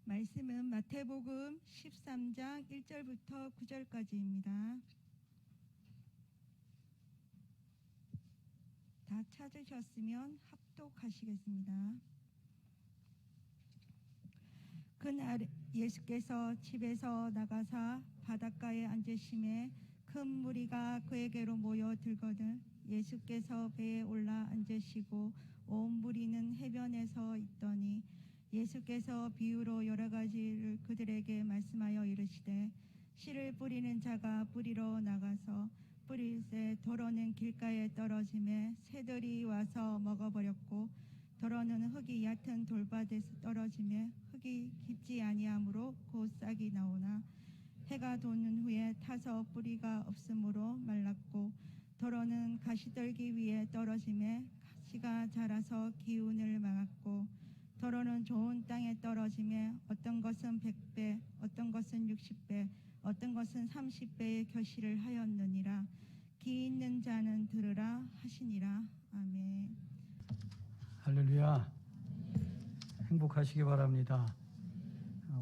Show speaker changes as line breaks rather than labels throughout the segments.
말씀은 마태복음 13장 1절부터 9절까지입니다. 다 찾으셨으면 합독하시겠습니다. 그날 예수께서 집에서 나가사 바닷가에 앉으심에 큰 무리가 그에게로 모여 들거든 예수께서 배에 올라 앉으시고 온 무리는 해변에 서 있더니 예수께서 비유로 여러 가지를 그들에게 말씀하여 이르시되 씨를 뿌리는 자가 뿌리러 나가서 뿌릴새 더러는 길가에 떨어짐에 새들이 와서 먹어버렸고 더러는 흙이 얕은 돌밭에서 떨어짐에 흙이 깊지 아니하므로 곧 싹이 나오나 해가 돋는 후에 타서 뿌리가 없으므로 말랐고 더러는 가시떨기 위에 떨어짐에 가시가 자라서 기운을 막았고 더러는 좋은 땅에 떨어짐에 어떤 것은 100배 어떤 것은 60배 어떤 것은 30배의 결실을 하였느니라. 귀 있는 자는 들으라 하시니라. 아멘.
할렐루야. 행복하시기 바랍니다.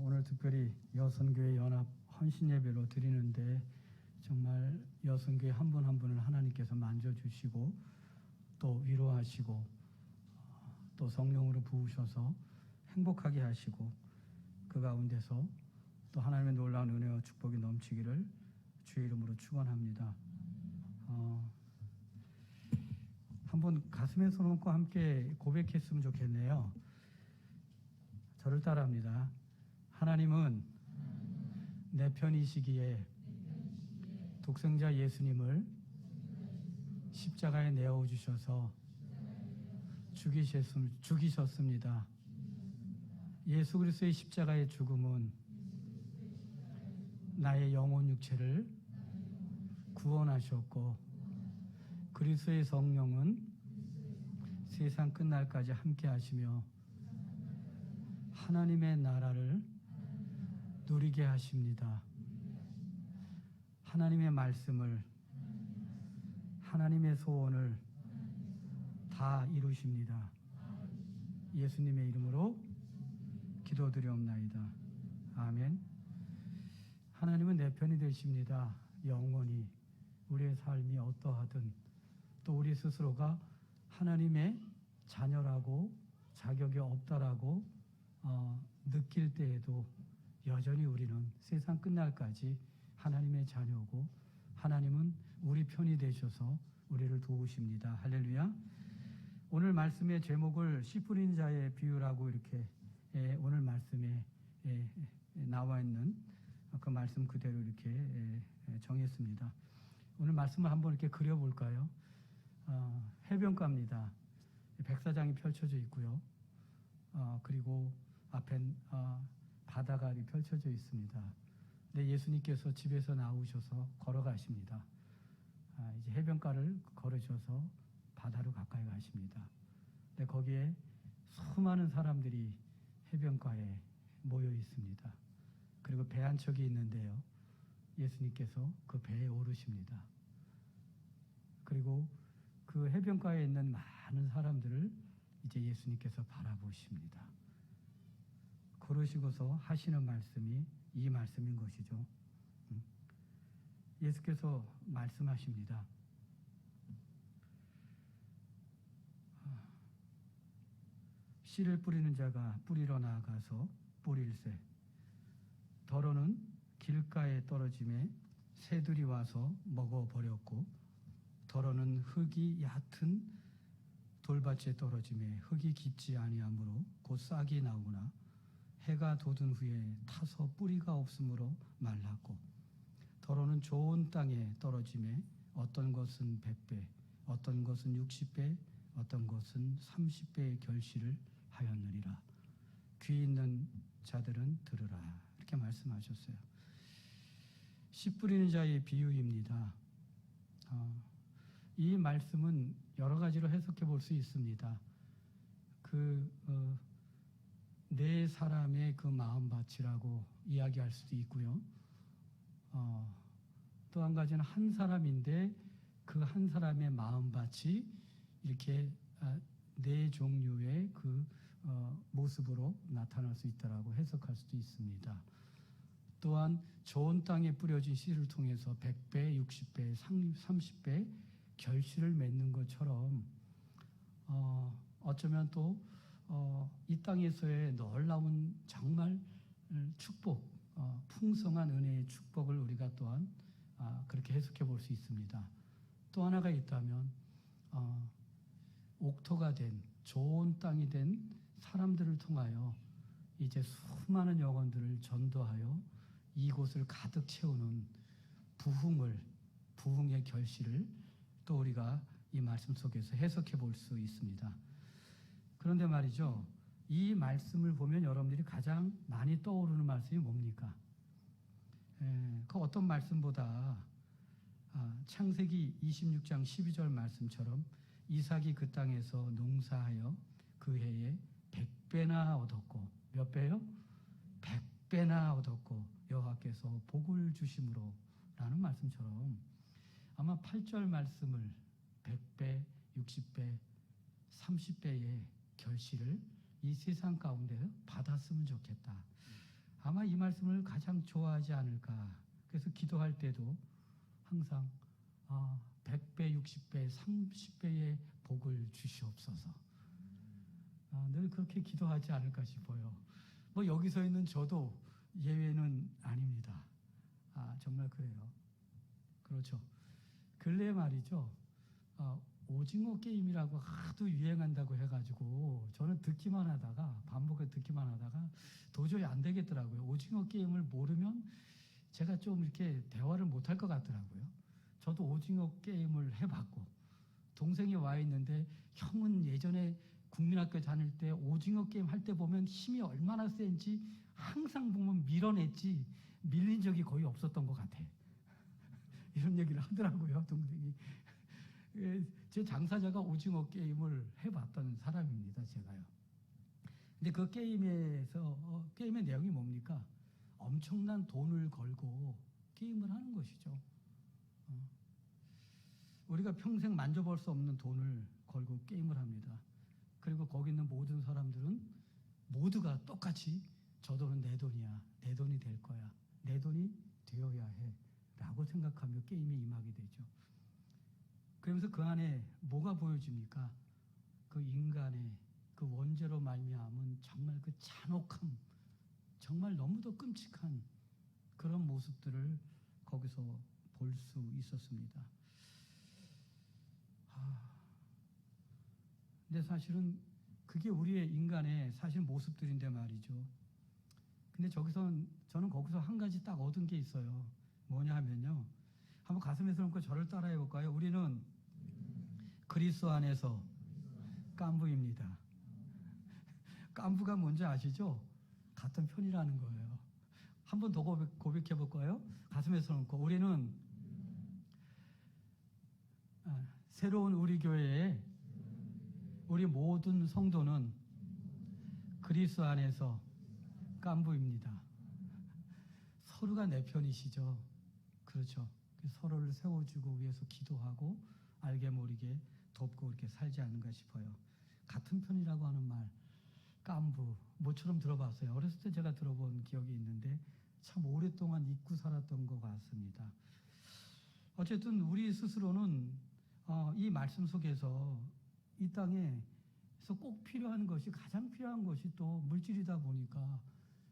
오늘 특별히 여선교회 연합 헌신예배로 드리는데 정말 여선교회 한 분 한 분을 하나님께서 만져주시고 또 위로하시고 또 성령으로 부으셔서 행복하게 하시고 그 가운데서 또 하나님의 놀라운 은혜와 축복이 넘치기를 주의 이름으로 축원합니다. 한번 가슴에 손 얹고 함께 고백했으면 좋겠네요. 저를 따라합니다. 하나님은 내 편이시기에 독생자 예수님을 십자가에 내어주셔서 죽이셨습니다. 예수 그리스도의 십자가의 죽음은 나의 영혼 육체를 구원하셨고 그리스도의 성령은 세상 끝날까지 함께 하시며 하나님의 나라를 누리게 하십니다. 하나님의 말씀을 하나님의 소원을 다 이루십니다. 예수님의 이름으로 기도드리옵나이다. 아멘. 하나님은 내 편이 되십니다. 영원히 우리의 삶이 어떠하든 또 우리 스스로가 하나님의 자녀라고 자격이 없다라고 느낄 때에도 여전히 우리는 세상 끝날까지 하나님의 자녀고 하나님은 우리 편이 되셔서 우리를 도우십니다. 할렐루야. 오늘 말씀의 제목을 씨 뿌린 자의 비유라고 이렇게 오늘 말씀에 나와 있는 그 말씀 그대로 이렇게 정했습니다. 오늘 말씀을 한번 이렇게 그려볼까요? 해변가입니다. 백사장이 펼쳐져 있고요. 그리고 앞엔 바다가 펼쳐져 있습니다. 근데 예수님께서 집에서 나오셔서 걸어가십니다. 이제 해변가를 걸으셔서 바다로 가까이 가십니다. 근데 거기에 수많은 사람들이 해변가에 모여 있습니다. 그리고 배 한 척이 있는데요. 예수님께서 그 배에 오르십니다. 그리고 그 해변가에 있는 많은 사람들을 이제 예수님께서 바라보십니다. 그러시고서 하시는 말씀이 이 말씀인 것이죠. 예수께서 말씀하십니다. 씨를 뿌리는 자가 뿌리러 나아가서 뿌릴새 더러는 길가에 떨어짐에 새들이 와서 먹어버렸고 더러는 흙이 얕은 돌밭에 떨어짐에 흙이 깊지 아니하므로 곧 싹이 나오나 해가 돋은 후에 타서 뿌리가 없으므로 말랐고 더러는 좋은 땅에 떨어짐에 어떤 것은 100배 어떤 것은 60배 어떤 것은 30배의 결실을 하였느니라. 귀 있는 자들은 들으라. 이렇게 말씀하셨어요. 씨 뿌리는 자의 비유입니다. 이 말씀은 여러 가지로 해석해 볼 수 있습니다. 네 사람의 그 마음밭이라고 이야기할 수도 있고요. 또 한 가지는 한 사람인데 그 한 사람의 마음밭이 이렇게 네 종류의 그 모습으로 나타날 수 있다라고 해석할 수도 있습니다. 또한 좋은 땅에 뿌려진 씨를 통해서 100배, 60배, 30배 결실을 맺는 것처럼 어쩌면 또 이 땅에서의 놀라운 정말 축복, 풍성한 은혜의 축복을 우리가 또한 그렇게 해석해 볼 수 있습니다. 또 하나가 있다면 옥토가 된 좋은 땅이 된 사람들을 통하여 이제 수많은 영혼들을 전도하여 이곳을 가득 채우는 부흥의 결실을 또 우리가 이 말씀 속에서 해석해 볼 수 있습니다. 그런데 말이죠, 이 말씀을 보면 여러분들이 가장 많이 떠오르는 말씀이 뭡니까? 그 어떤 말씀보다 창세기 26장 12절 말씀처럼 이삭이 그 땅에서 농사하여 그 해에 100배나 얻었고, 몇 배요? 100배나 얻었고 여호와께서 복을 주심으로 라는 말씀처럼 아마 8절 말씀을 100배, 60배, 30배의 결실을 이 세상 가운데 받았으면 좋겠다. 아마 이 말씀을 가장 좋아하지 않을까. 그래서 기도할 때도 항상 100배, 60배, 30배의 복을 주시옵소서. 늘 그렇게 기도하지 않을까 싶어요. 뭐 여기서 있는 저도 예외는 아닙니다. 정말 그래요. 그렇죠. 근래에 말이죠. 오징어 게임이라고 하도 유행한다고 해가지고 저는 듣기만 하다가 반복해 듣기만 하다가 도저히 안 되겠더라고요. 오징어 게임을 모르면 제가 좀 이렇게 대화를 못할 것 같더라고요. 저도 오징어 게임을 해봤고 동생이 와 있는데 형은 예전에 국민학교 다닐 때 오징어 게임 할 때 보면 힘이 얼마나 센지 항상 보면 밀어냈지 밀린 적이 거의 없었던 것 같아. 이런 얘기를 하더라고요, 동생이. 제 당사자가 오징어 게임을 해봤던 사람입니다, 제가요. 근데 그 게임에서 게임의 내용이 뭡니까? 엄청난 돈을 걸고 게임을 하는 것이죠. 우리가 평생 만져볼 수 없는 돈을 걸고 게임을 합니다. 그리고 거기 있는 모든 사람들은 모두가 똑같이 저 돈은 내 돈이야, 내 돈이 될 거야, 내 돈이 되어야 해 라고 생각하며 게임에 임하게 되죠. 그러면서 그 안에 뭐가 보여집니까? 그 인간의 그 원죄로 말미암은 정말 그 잔혹함, 정말 너무도 끔찍한 그런 모습들을 거기서 볼 수 있었습니다. 근데 사실은 그게 우리의 인간의 사실 모습들인데 말이죠. 근데 저는 거기서 한 가지 딱 얻은 게 있어요. 뭐냐 하면요. 한번 가슴에 손 얹고 저를 따라해 볼까요? 우리는 그리스도 안에서 깐부입니다. 깐부가 뭔지 아시죠? 같은 편이라는 거예요. 한 번 더 고백해 볼까요? 가슴에 손 얹고 우리는 새로운 우리 교회에 우리 모든 성도는 그리스도 안에서 깐부입니다. 서로가 내 편이시죠. 그렇죠. 서로를 세워주고 위해서 기도하고 알게 모르게 돕고 이렇게 살지 않는가 싶어요. 같은 편이라고 하는 말, 깐부, 뭐처럼 들어봤어요. 어렸을 때 제가 들어본 기억이 있는데 참 오랫동안 잊고 살았던 것 같습니다. 어쨌든 우리 스스로는 이 말씀 속에서 이 땅에서 꼭 필요한 것이 가장 필요한 것이 또 물질이다 보니까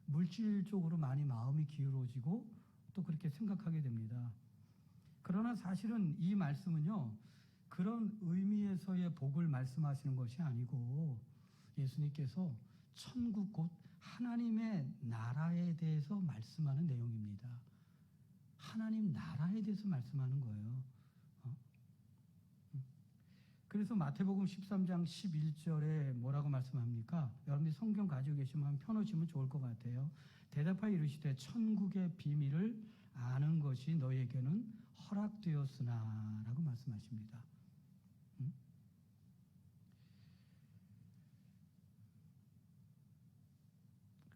물질 쪽으로 많이 마음이 기울어지고 또 그렇게 생각하게 됩니다. 그러나 사실은 이 말씀은요, 그런 의미에서의 복을 말씀하시는 것이 아니고 예수님께서 천국 곧 하나님의 나라에 대해서 말씀하는 내용입니다. 하나님 나라에 대해서 말씀하는 거예요. 그래서 마태복음 13장 11절에 뭐라고 말씀합니까? 여러분들이 성경 가지고 계시면 펴놓으시면 좋을 것 같아요. 대답하여 이르시되 천국의 비밀을 아는 것이 너에게는 허락되었으나 라고 말씀하십니다.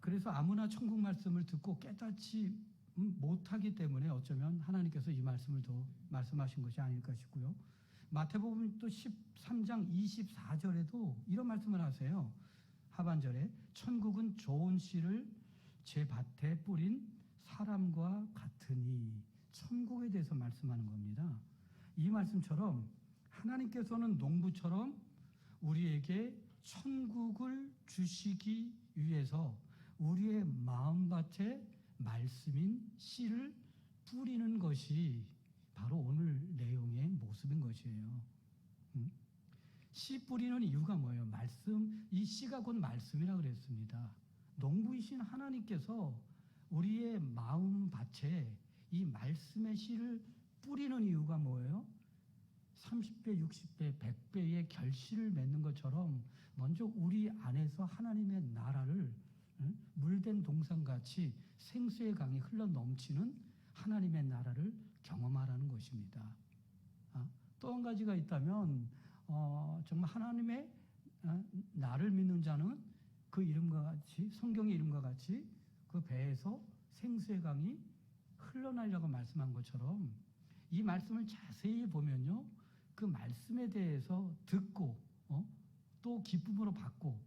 그래서 아무나 천국 말씀을 듣고 깨닫지 못하기 때문에 어쩌면 하나님께서 이 말씀을 더 말씀하신 것이 아닐까 싶고요. 마태복음 또 13장 24절에도 이런 말씀을 하세요. 하반절에 천국은 좋은 씨를 제 밭에 뿌린 사람과 같으니, 천국에 대해서 말씀하는 겁니다. 이 말씀처럼 하나님께서는 농부처럼 우리에게 천국을 주시기 위해서 우리의 마음밭에 말씀인 씨를 뿌리는 것이 바로 오늘 내용의 모습인 것이에요. 씨 뿌리는 이유가 뭐예요? 말씀, 이 씨가 곧 말씀이라 그랬습니다. 농부이신 하나님께서 우리의 마음밭에 이 말씀의 씨를 뿌리는 이유가 뭐예요? 30배, 60배, 100배의 결실을 맺는 것처럼 먼저 우리 안에서 하나님의 나라를 물된 동산같이 생수의 강이 흘러 넘치는 하나님의 나라를 경험하라는 것입니다. 또 한 가지가 있다면 정말 하나님의 나를 믿는 자는 그 이름과 같이, 성경의 이름과 같이 그 배에서 생수의 강이 흘러나려고 말씀한 것처럼 이 말씀을 자세히 보면요, 그 말씀에 대해서 듣고 또 기쁨으로 받고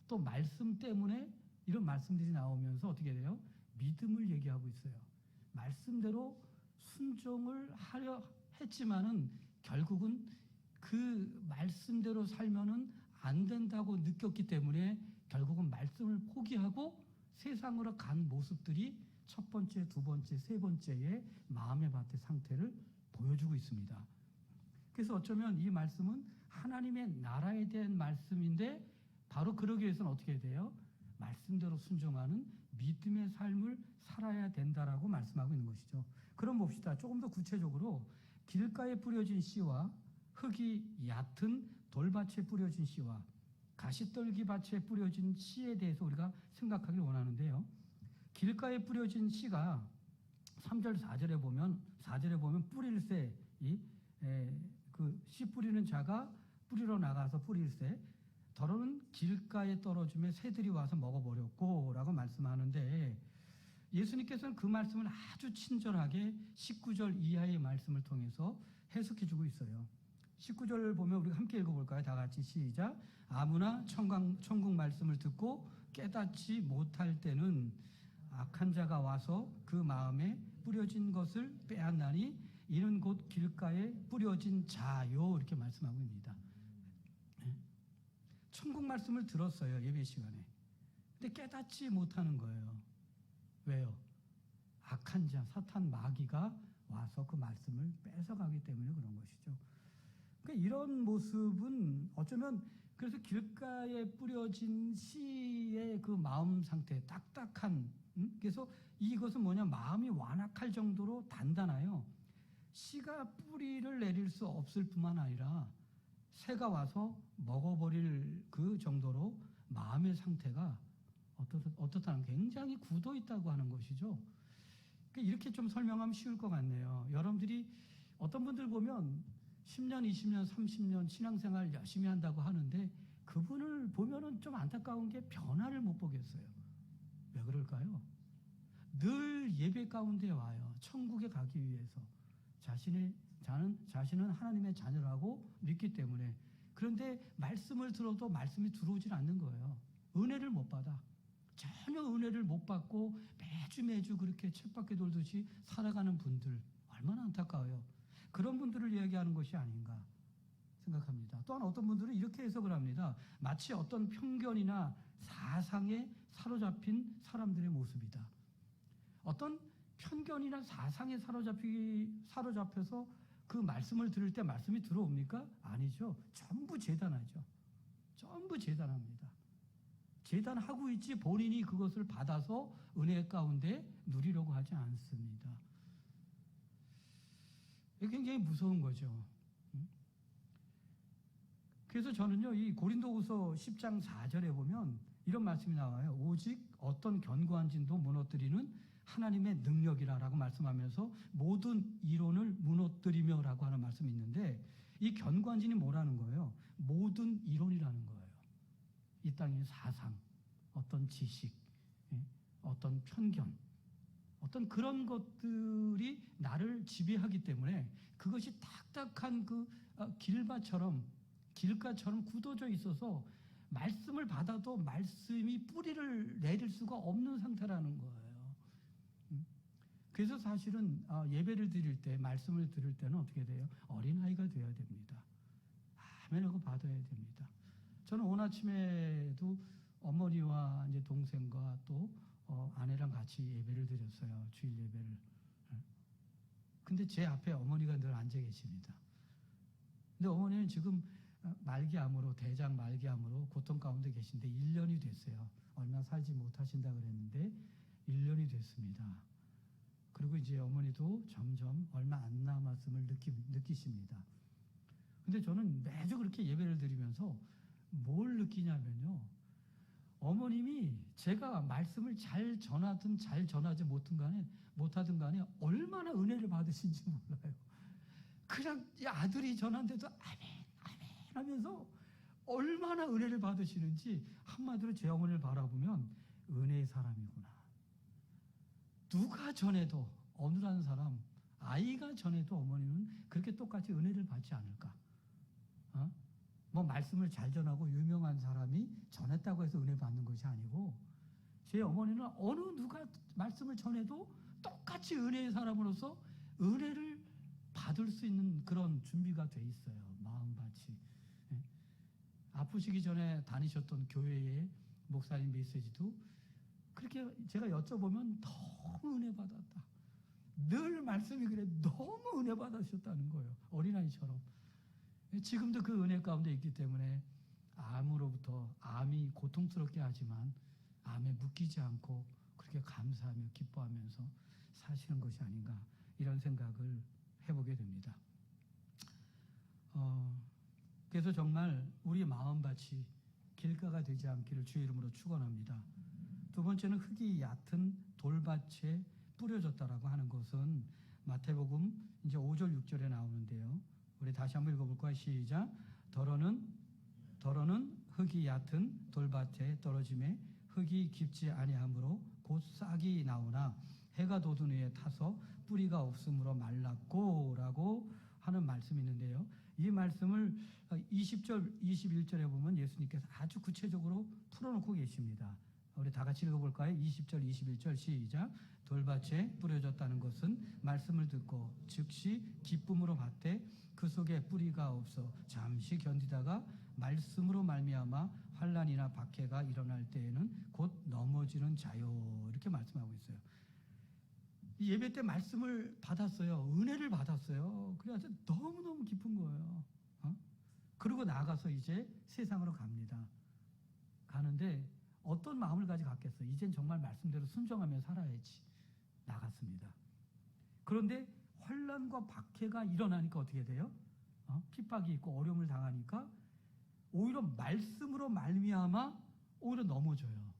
또 말씀 때문에 이런 말씀들이 나오면서 어떻게 돼요? 믿음을 얘기하고 있어요. 말씀대로 순종을 하려 했지만은 결국은 그 말씀대로 살면은 안 된다고 느꼈기 때문에 결국은 말씀을 포기하고 세상으로 간 모습들이 첫 번째, 두 번째, 세 번째의 마음의 밭의 상태를 보여주고 있습니다. 그래서 어쩌면 이 말씀은 하나님의 나라에 대한 말씀인데 바로 그러기 위해서는 어떻게 돼요? 말씀대로 순종하는 믿음의 삶을 살아야 된다라고 말씀하고 있는 것이죠. 그럼 봅시다. 조금 더 구체적으로 길가에 뿌려진 씨와 흙이 얕은 돌밭에 뿌려진 씨와 가시떨기 밭에 뿌려진 씨에 대해서 우리가 생각하길 원하는데요. 길가에 뿌려진 씨가 3절 4절에 보면 뿌릴새, 그 씨 뿌리는 자가 뿌리러 나가서 뿌릴새, 더러는 길가에 떨어지며 새들이 와서 먹어버렸고 라고 말씀하는데, 예수님께서는 그 말씀을 아주 친절하게 19절 이하의 말씀을 통해서 해석해주고 있어요. 19절 보면 우리가 함께 읽어볼까요? 다 같이 시작. 아무나 천국 말씀을 듣고 깨닫지 못할 때는 악한 자가 와서 그 마음에 뿌려진 것을 빼앗나니 이는 곧 길가에 뿌려진 자요, 이렇게 말씀하고 있습니다. 천국 말씀을 들었어요, 예배 시간에. 근데 깨닫지 못하는 거예요. 왜요? 악한 자, 사탄 마귀가 와서 그 말씀을 뺏어가기 때문에 그런 것이죠. 그러니까 이런 모습은 어쩌면 그래서 길가에 뿌려진 씨의 그 마음 상태, 딱딱한, 그래서 이것은 뭐냐, 마음이 완악할 정도로 단단해요. 씨가 뿌리를 내릴 수 없을 뿐만 아니라 새가 와서 먹어버릴 그 정도로 마음의 상태가 어떻다는, 굉장히 굳어 있다고 하는 것이죠. 이렇게 좀 설명하면 쉬울 것 같네요. 여러분들이 어떤 분들 보면 10년, 20년, 30년 신앙생활 열심히 한다고 하는데 그분을 보면은 좀 안타까운 게 변화를 못 보겠어요. 왜 그럴까요? 늘 예배 가운데 와요. 천국에 가기 위해서. 자신은 하나님의 자녀라고 믿기 때문에. 그런데 말씀을 들어도 말씀이 들어오질 않는 거예요. 은혜를 못 받아. 전혀 은혜를 못 받고 매주 그렇게 쳇바퀴 돌듯이 살아가는 분들, 얼마나 안타까워요. 그런 분들을 이야기하는 것이 아닌가 생각합니다. 또한 어떤 분들은 이렇게 해석을 합니다. 마치 어떤 편견이나 사상에 사로잡힌 사람들의 모습이다. 어떤 편견이나 사상에 사로잡혀서 그 말씀을 들을 때 말씀이 들어옵니까? 아니죠. 전부 재단하죠. 전부 재단합니다. 재단하고 있지 본인이 그것을 받아서 은혜 가운데 누리려고 하지 않습니다. 이게 굉장히 무서운 거죠. 그래서 저는요, 이 고린도후서 10장 4절에 보면 이런 말씀이 나와요. 오직 어떤 견고한 진도 무너뜨리는 하나님의 능력이라고 말씀하면서 모든 이론을 무너뜨리며라고 하는 말씀이 있는데, 이 견고한 진이 뭐라는 거예요? 모든 이론이라는 거예요. 이 땅의 사상, 어떤 지식, 어떤 편견, 어떤 그런 것들이 나를 지배하기 때문에 그것이 딱딱한 그 길가처럼 굳어져 있어서 말씀을 받아도 말씀이 뿌리를 내릴 수가 없는 상태라는 거예요. 그래서 사실은 예배를 드릴 때, 말씀을 들을 때는 어떻게 돼요? 어린아이가 되어야 됩니다. 아멘하고 받아야 됩니다. 저는 오늘 아침에도 어머니와 이제 동생과 또 아내랑 같이 예배를 드렸어요. 주일 예배를. 근데 제 앞에 어머니가 늘 앉아 계십니다. 근데 어머니는 지금 말기암으로, 대장 말기암으로 고통 가운데 계신데 1년이 됐어요. 얼마 살지 못하신다 그랬는데 1년이 됐습니다. 그리고 이제 어머니도 점점 얼마 안 남았음을 느끼십니다. 근데 저는 매주 그렇게 예배를 드리면서 뭘 느끼냐면요. 어머님이 제가 말씀을 잘 전하든 잘 전하지 못하든 간에 얼마나 은혜를 받으신지 몰라요. 그냥 아들이 전한데도 아멘, 아멘 하면서 얼마나 은혜를 받으시는지 한마디로 제 어머니를 바라보면 은혜의 사람이구나. 누가 전해도 어느한 사람, 아이가 전해도 어머니는 그렇게 똑같이 은혜를 받지 않을까? 뭐 말씀을 잘 전하고 유명한 사람이 전했다고 해서 은혜 받는 것이 아니고 제 어머니는 어느 누가 말씀을 전해도 똑같이 은혜의 사람으로서 은혜를 받을 수 있는 그런 준비가 돼 있어요. 마음밭이. 아프시기 전에 다니셨던 교회의 목사님 메시지도 그렇게 제가 여쭤보면 너무 은혜 받았다. 늘 말씀이 그래 너무 은혜 받으셨다는 거예요. 어린아이처럼. 지금도 그 은혜 가운데 있기 때문에 암이 고통스럽게 하지만 암에 묶이지 않고 그렇게 감사하며 기뻐하면서 사시는 것이 아닌가 이런 생각을 해보게 됩니다. 그래서 정말 우리 마음밭이 길가가 되지 않기를 주의 이름으로 축원합니다. 두 번째는 흙이 얕은 돌밭에 뿌려졌다라고 하는 것은 마태복음 이제 5절 6절에 나오는데요. 우리 다시 한번 읽어볼까요? 시작. 더러는 흙이 얕은 돌밭에 떨어짐에 흙이 깊지 아니하므로 곧 싹이 나오나 해가 돋은 후에 타서 뿌리가 없으므로 말랐고 라고 하는 말씀이 있는데요. 이 말씀을 20절 21절에 보면 예수님께서 아주 구체적으로 풀어놓고 계십니다. 우리 다 같이 읽어볼까요? 20절 21절 시작. 돌밭에 뿌려졌다는 것은 말씀을 듣고 즉시 기쁨으로 받되 그 속에 뿌리가 없어 잠시 견디다가 말씀으로 말미암아 환난이나 박해가 일어날 때에는 곧 넘어지는 자요. 이렇게 말씀하고 있어요. 이 예배 때 말씀을 받았어요. 은혜를 받았어요. 그래서 너무너무 기쁜 거예요. 그리고 나가서 이제 세상으로 갑니다. 가는데 어떤 마음을 가지고 갔겠어요? 이젠 정말 말씀대로 순종하며 살아야지. 나갔습니다. 그런데 환난과 박해가 일어나니까 어떻게 돼요? 핍박이 있고 어려움을 당하니까 오히려 말씀으로 말미암아 오히려 넘어져요.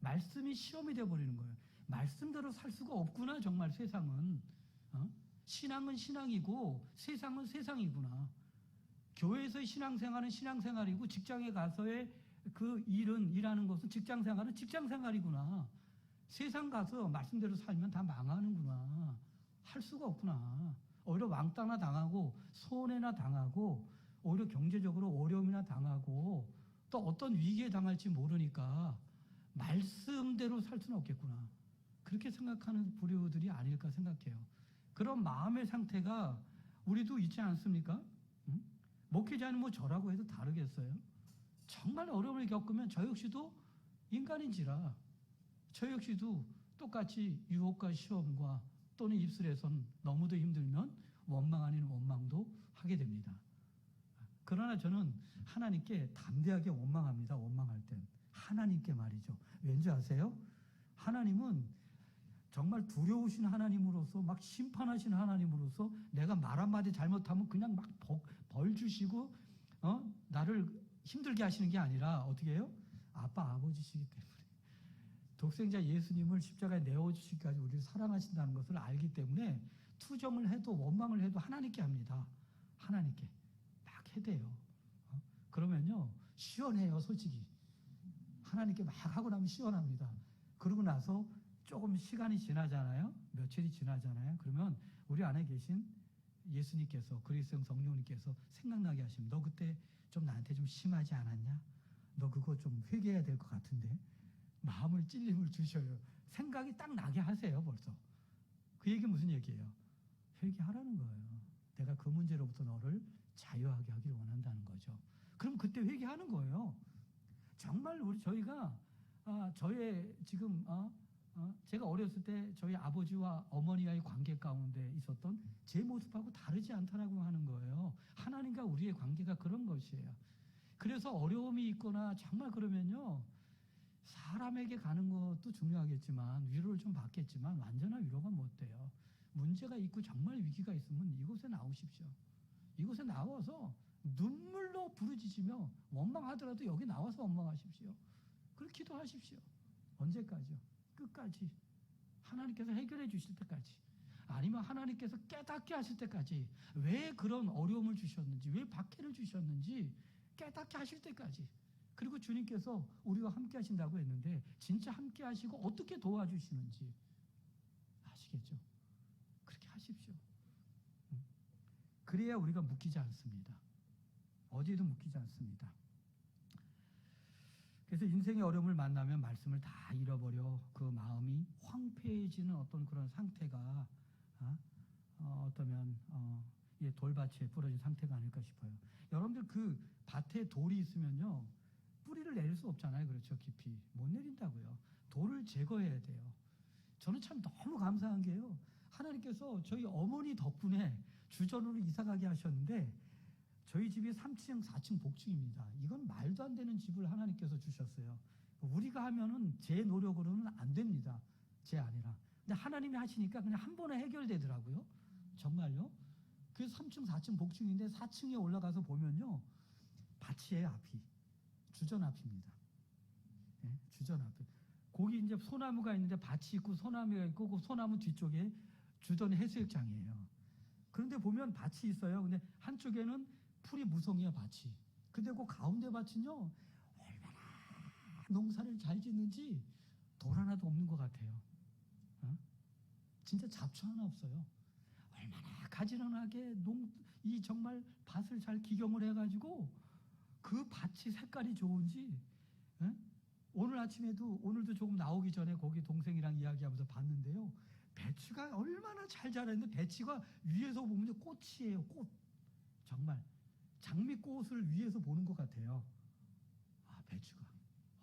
말씀이 시험이 되어버리는 거예요. 말씀대로 살 수가 없구나 정말 세상은. 신앙은 신앙이고 세상은 세상이구나. 교회에서의 신앙생활은 신앙생활이고 직장에 가서의 그 일하는 것은 직장생활은 직장생활이구나. 세상 가서 말씀대로 살면 다 망하는구나. 할 수가 없구나. 오히려 왕따나 당하고 손해나 당하고 오히려 경제적으로 어려움이나 당하고 또 어떤 위기에 당할지 모르니까 말씀대로 살 수는 없겠구나. 그렇게 생각하는 부류들이 아닐까 생각해요. 그런 마음의 상태가 우리도 있지 않습니까? 목회자는 뭐 저라고 해도 다르겠어요? 정말 어려움을 겪으면 저 역시도 인간인지라 저 역시도 똑같이 유혹과 시험과 또는 입술에선 너무도 힘들면 원망 아닌 원망도 하게 됩니다. 그러나 저는 하나님께 담대하게 원망합니다. 원망할 땐 하나님께 말이죠. 왠지 아세요? 하나님은 정말 두려우신 하나님으로서 막 심판하시는 하나님으로서 내가 말 한마디 잘못하면 그냥 막 벌 주시고 나를 힘들게 하시는 게 아니라 어떻게 해요? 아빠 아버지시기 때문에 독생자 예수님을 십자가에 내어주시기까지 우리를 사랑하신다는 것을 알기 때문에 투정을 해도 원망을 해도 하나님께 합니다. 하나님께 막 해대요. 그러면요 시원해요. 솔직히 하나님께 막 하고 나면 시원합니다. 그러고 나서 조금 시간이 지나잖아요. 며칠이 지나잖아요. 그러면 우리 안에 계신 예수님께서 그리스도 성령님께서 생각나게 하시면 너 그때 좀 나한테 좀 심하지 않았냐? 너 그거 좀 회개해야 될 것 같은데 마음을 찔림을 주셔요. 생각이 딱 나게 하세요. 벌써 그 얘기 무슨 얘기예요? 회개하라는 거예요. 내가 그 문제로부터 너를 자유하게 하기를 원한다는 거죠. 그럼 그때 회개하는 거예요. 정말 저희가 저의 지금 제가 어렸을 때 저희 아버지와 어머니와의 관계 가운데 있었던 제 모습하고 다르지 않다라고 하는 거예요. 하나님과 우리의 관계가 그런 것이에요. 그래서 어려움이 있거나 정말 그러면요, 사람에게 가는 것도 중요하겠지만 위로를 좀 받겠지만 완전한 위로가 못 돼요. 문제가 있고 정말 위기가 있으면 이곳에 나오십시오. 이곳에 나와서 눈물로 부르짖으며 원망하더라도 여기 나와서 원망하십시오. 그리고 기도하십시오. 언제까지요? 끝까지. 하나님께서 해결해 주실 때까지. 아니면 하나님께서 깨닫게 하실 때까지. 왜 그런 어려움을 주셨는지, 왜 박해를 주셨는지 깨닫게 하실 때까지. 그리고 주님께서 우리와 함께 하신다고 했는데 진짜 함께 하시고 어떻게 도와주시는지 아시겠죠? 그렇게 하십시오. 그래야 우리가 묶이지 않습니다. 어디에도 묶이지 않습니다. 그래서 인생의 어려움을 만나면 말씀을 다 잃어버려 그 마음이 황폐해지는 어떤 그런 상태가 어떠면 돌밭에 부러진 상태가 아닐까 싶어요. 여러분들 그 밭에 돌이 있으면요, 뿌리를 내릴 수 없잖아요. 그렇죠? 깊이 못 내린다고요. 돌을 제거해야 돼요. 저는 참 너무 감사한 게요, 하나님께서 저희 어머니 덕분에 주전으로 이사가게 하셨는데 저희 집이 3층 4층 복층입니다. 이건 말도 안 되는 집을 하나님께서 주셨어요. 우리가 하면은 제 노력으로는 안 됩니다. 제 아니라. 근데 하나님이 하시니까 그냥 한 번에 해결되더라고요. 정말요. 그래서 3층 4층 복층인데 4층에 올라가서 보면요, 밭이에요. 앞이 주전 앞입니다. 네, 주전 앞에 거기 이제 소나무가 있는데 밭이 있고 소나무가 있고 그 소나무 뒤쪽에 주전 해수욕장이에요. 그런데 보면 밭이 있어요. 근데 한쪽에는 풀이 무성이야, 밭이. 근데 그 가운데 밭은요, 얼마나 농사를 잘 짓는지 돌 하나도 없는 것 같아요. 진짜 잡초 하나 없어요. 얼마나 가지런하게 이 정말 밭을 잘 기경을 해가지고 그 밭이 색깔이 좋은지. 오늘 아침에도, 오늘도 조금 나오기 전에 거기 동생이랑 이야기하면서 봤는데요, 배추가 얼마나 잘 자랐는데 배추가 위에서 보면 꽃이에요. 꽃. 정말 장미꽃을 위에서 보는 것 같아요. 배추가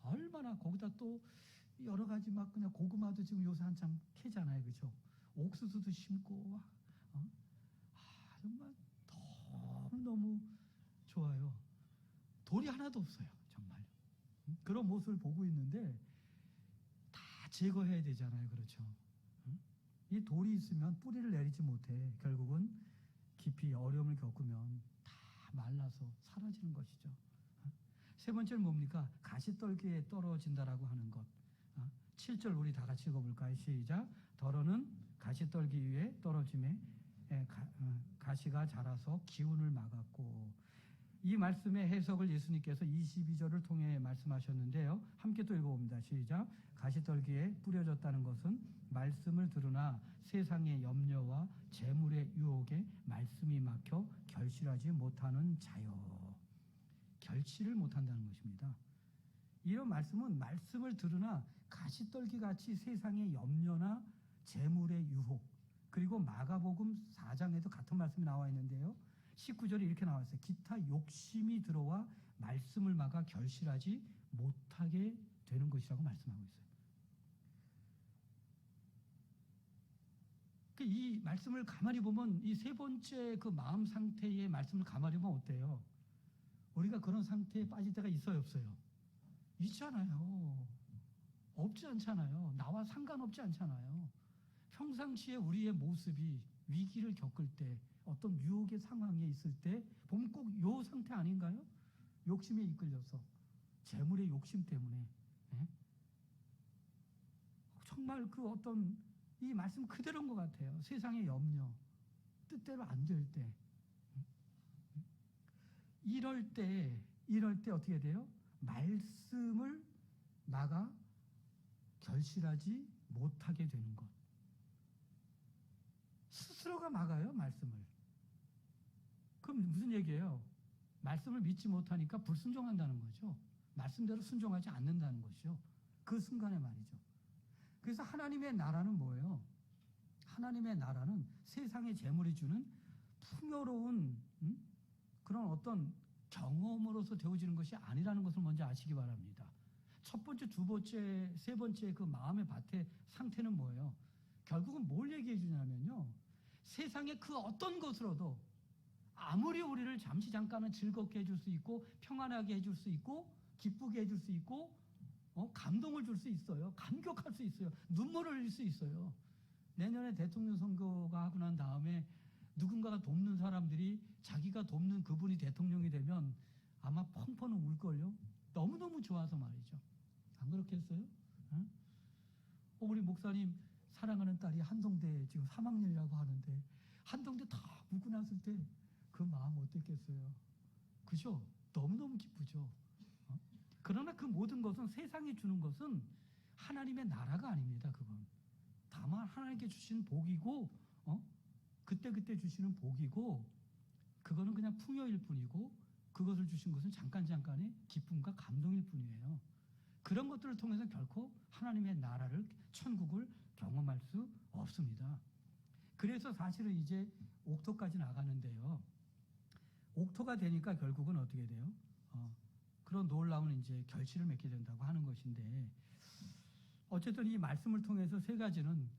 얼마나, 거기다 또 여러 가지 막 그냥 고구마도 지금 요새 한참 캐잖아요. 그렇죠? 옥수수도 심고 정말 너무너무 좋아요. 돌이 하나도 없어요. 정말. 그런 모습을 보고 있는데 다 제거해야 되잖아요. 그렇죠? 이 돌이 있으면 뿌리를 내리지 못해 결국은 깊이 어려움을 겪으면 다 말라서 사라지는 것이죠. 세 번째는 뭡니까? 가시떨기에 떨어진다라고 하는 것. 7절 우리 다 같이 읽어볼까요? 시작. 더러는 가시떨기 위에 떨어짐에 가시가 자라서 기운을 막았고. 이 말씀의 해석을 예수님께서 22절을 통해 말씀하셨는데요. 함께 또 읽어봅니다. 시작. 가시떨기에 뿌려졌다는 것은 말씀을 들으나 세상의 염려와 재물의 유혹에 말씀이 막혀 결실하지 못하는 자요. 결실을 못한다는 것입니다. 이런 말씀은 말씀을 들으나 가시떨기같이 세상의 염려나 재물의 유혹, 그리고 마가복음 4장에도 같은 말씀이 나와 있는데요. 19절에 이렇게 나왔어요. 기타 욕심이 들어와 말씀을 막아 결실하지 못하게 되는 것이라고 말씀하고 있어요. 이 말씀을 가만히 보면, 이 세 번째 그 마음 상태의 말씀을 가만히 보면 어때요? 우리가 그런 상태에 빠질 때가 있어요, 없어요? 있잖아요. 없지 않잖아요. 나와 상관없지 않잖아요. 평상시에 우리의 모습이 위기를 겪을 때, 어떤 유혹의 상황에 있을 때 보면 꼭 이 상태 아닌가요? 욕심에 이끌려서, 재물의 욕심 때문에. 정말 그 어떤 이 말씀 그대로인 것 같아요. 세상의 염려, 뜻대로 안 될 때, 이럴 때 어떻게 돼요? 말씀을 막아 결실하지 못하게 되는 것. 스스로가 막아요, 말씀을. 그럼 무슨 얘기예요? 말씀을 믿지 못하니까 불순종한다는 거죠. 말씀대로 순종하지 않는다는 것이죠. 그 순간에 말이죠. 그래서 하나님의 나라는 뭐예요? 하나님의 나라는 세상의 재물이 주는 풍요로운 그런 어떤 경험으로서 되어지는 것이 아니라는 것을 먼저 아시기 바랍니다. 첫 번째, 두 번째, 세 번째 그 마음의 밭의 상태는 뭐예요? 결국은 뭘 얘기해 주냐면요. 세상의 그 어떤 것으로도 아무리 우리를 잠시 잠깐은 즐겁게 해줄 수 있고 평안하게 해줄 수 있고 기쁘게 해줄 수 있고 감동을 줄 수 있어요. 감격할 수 있어요. 눈물을 흘릴 수 있어요. 내년에 대통령 선거가 하고 난 다음에 누군가가 돕는 사람들이 자기가 돕는 그분이 대통령이 되면 아마 펑펑 울걸요. 너무너무 좋아서 말이죠. 안 그렇겠어요? 응? 우리 목사님 사랑하는 딸이 한동대 지금 3학년이라고 하는데 한동대 다 묻고 났을 때 그 마음 어땠겠어요? 그죠? 너무너무 기쁘죠. 그러나 그 모든 것은 세상이 주는 것은 하나님의 나라가 아닙니다. 그건 다만 하나님께 주신 복이고 그때그때 주시는 복이고 그거는 그냥 풍요일 뿐이고 그것을 주신 것은 잠깐의 기쁨과 감동일 뿐이에요. 그런 것들을 통해서 결코 하나님의 나라를 천국을 경험할 수 없습니다. 그래서 사실은 이제 옥토까지 나가는데요. 옥토가 되니까 결국은 어떻게 돼요? 그런 놀라운 이제 결실을 맺게 된다고 하는 것인데 어쨌든 이 말씀을 통해서 세 가지는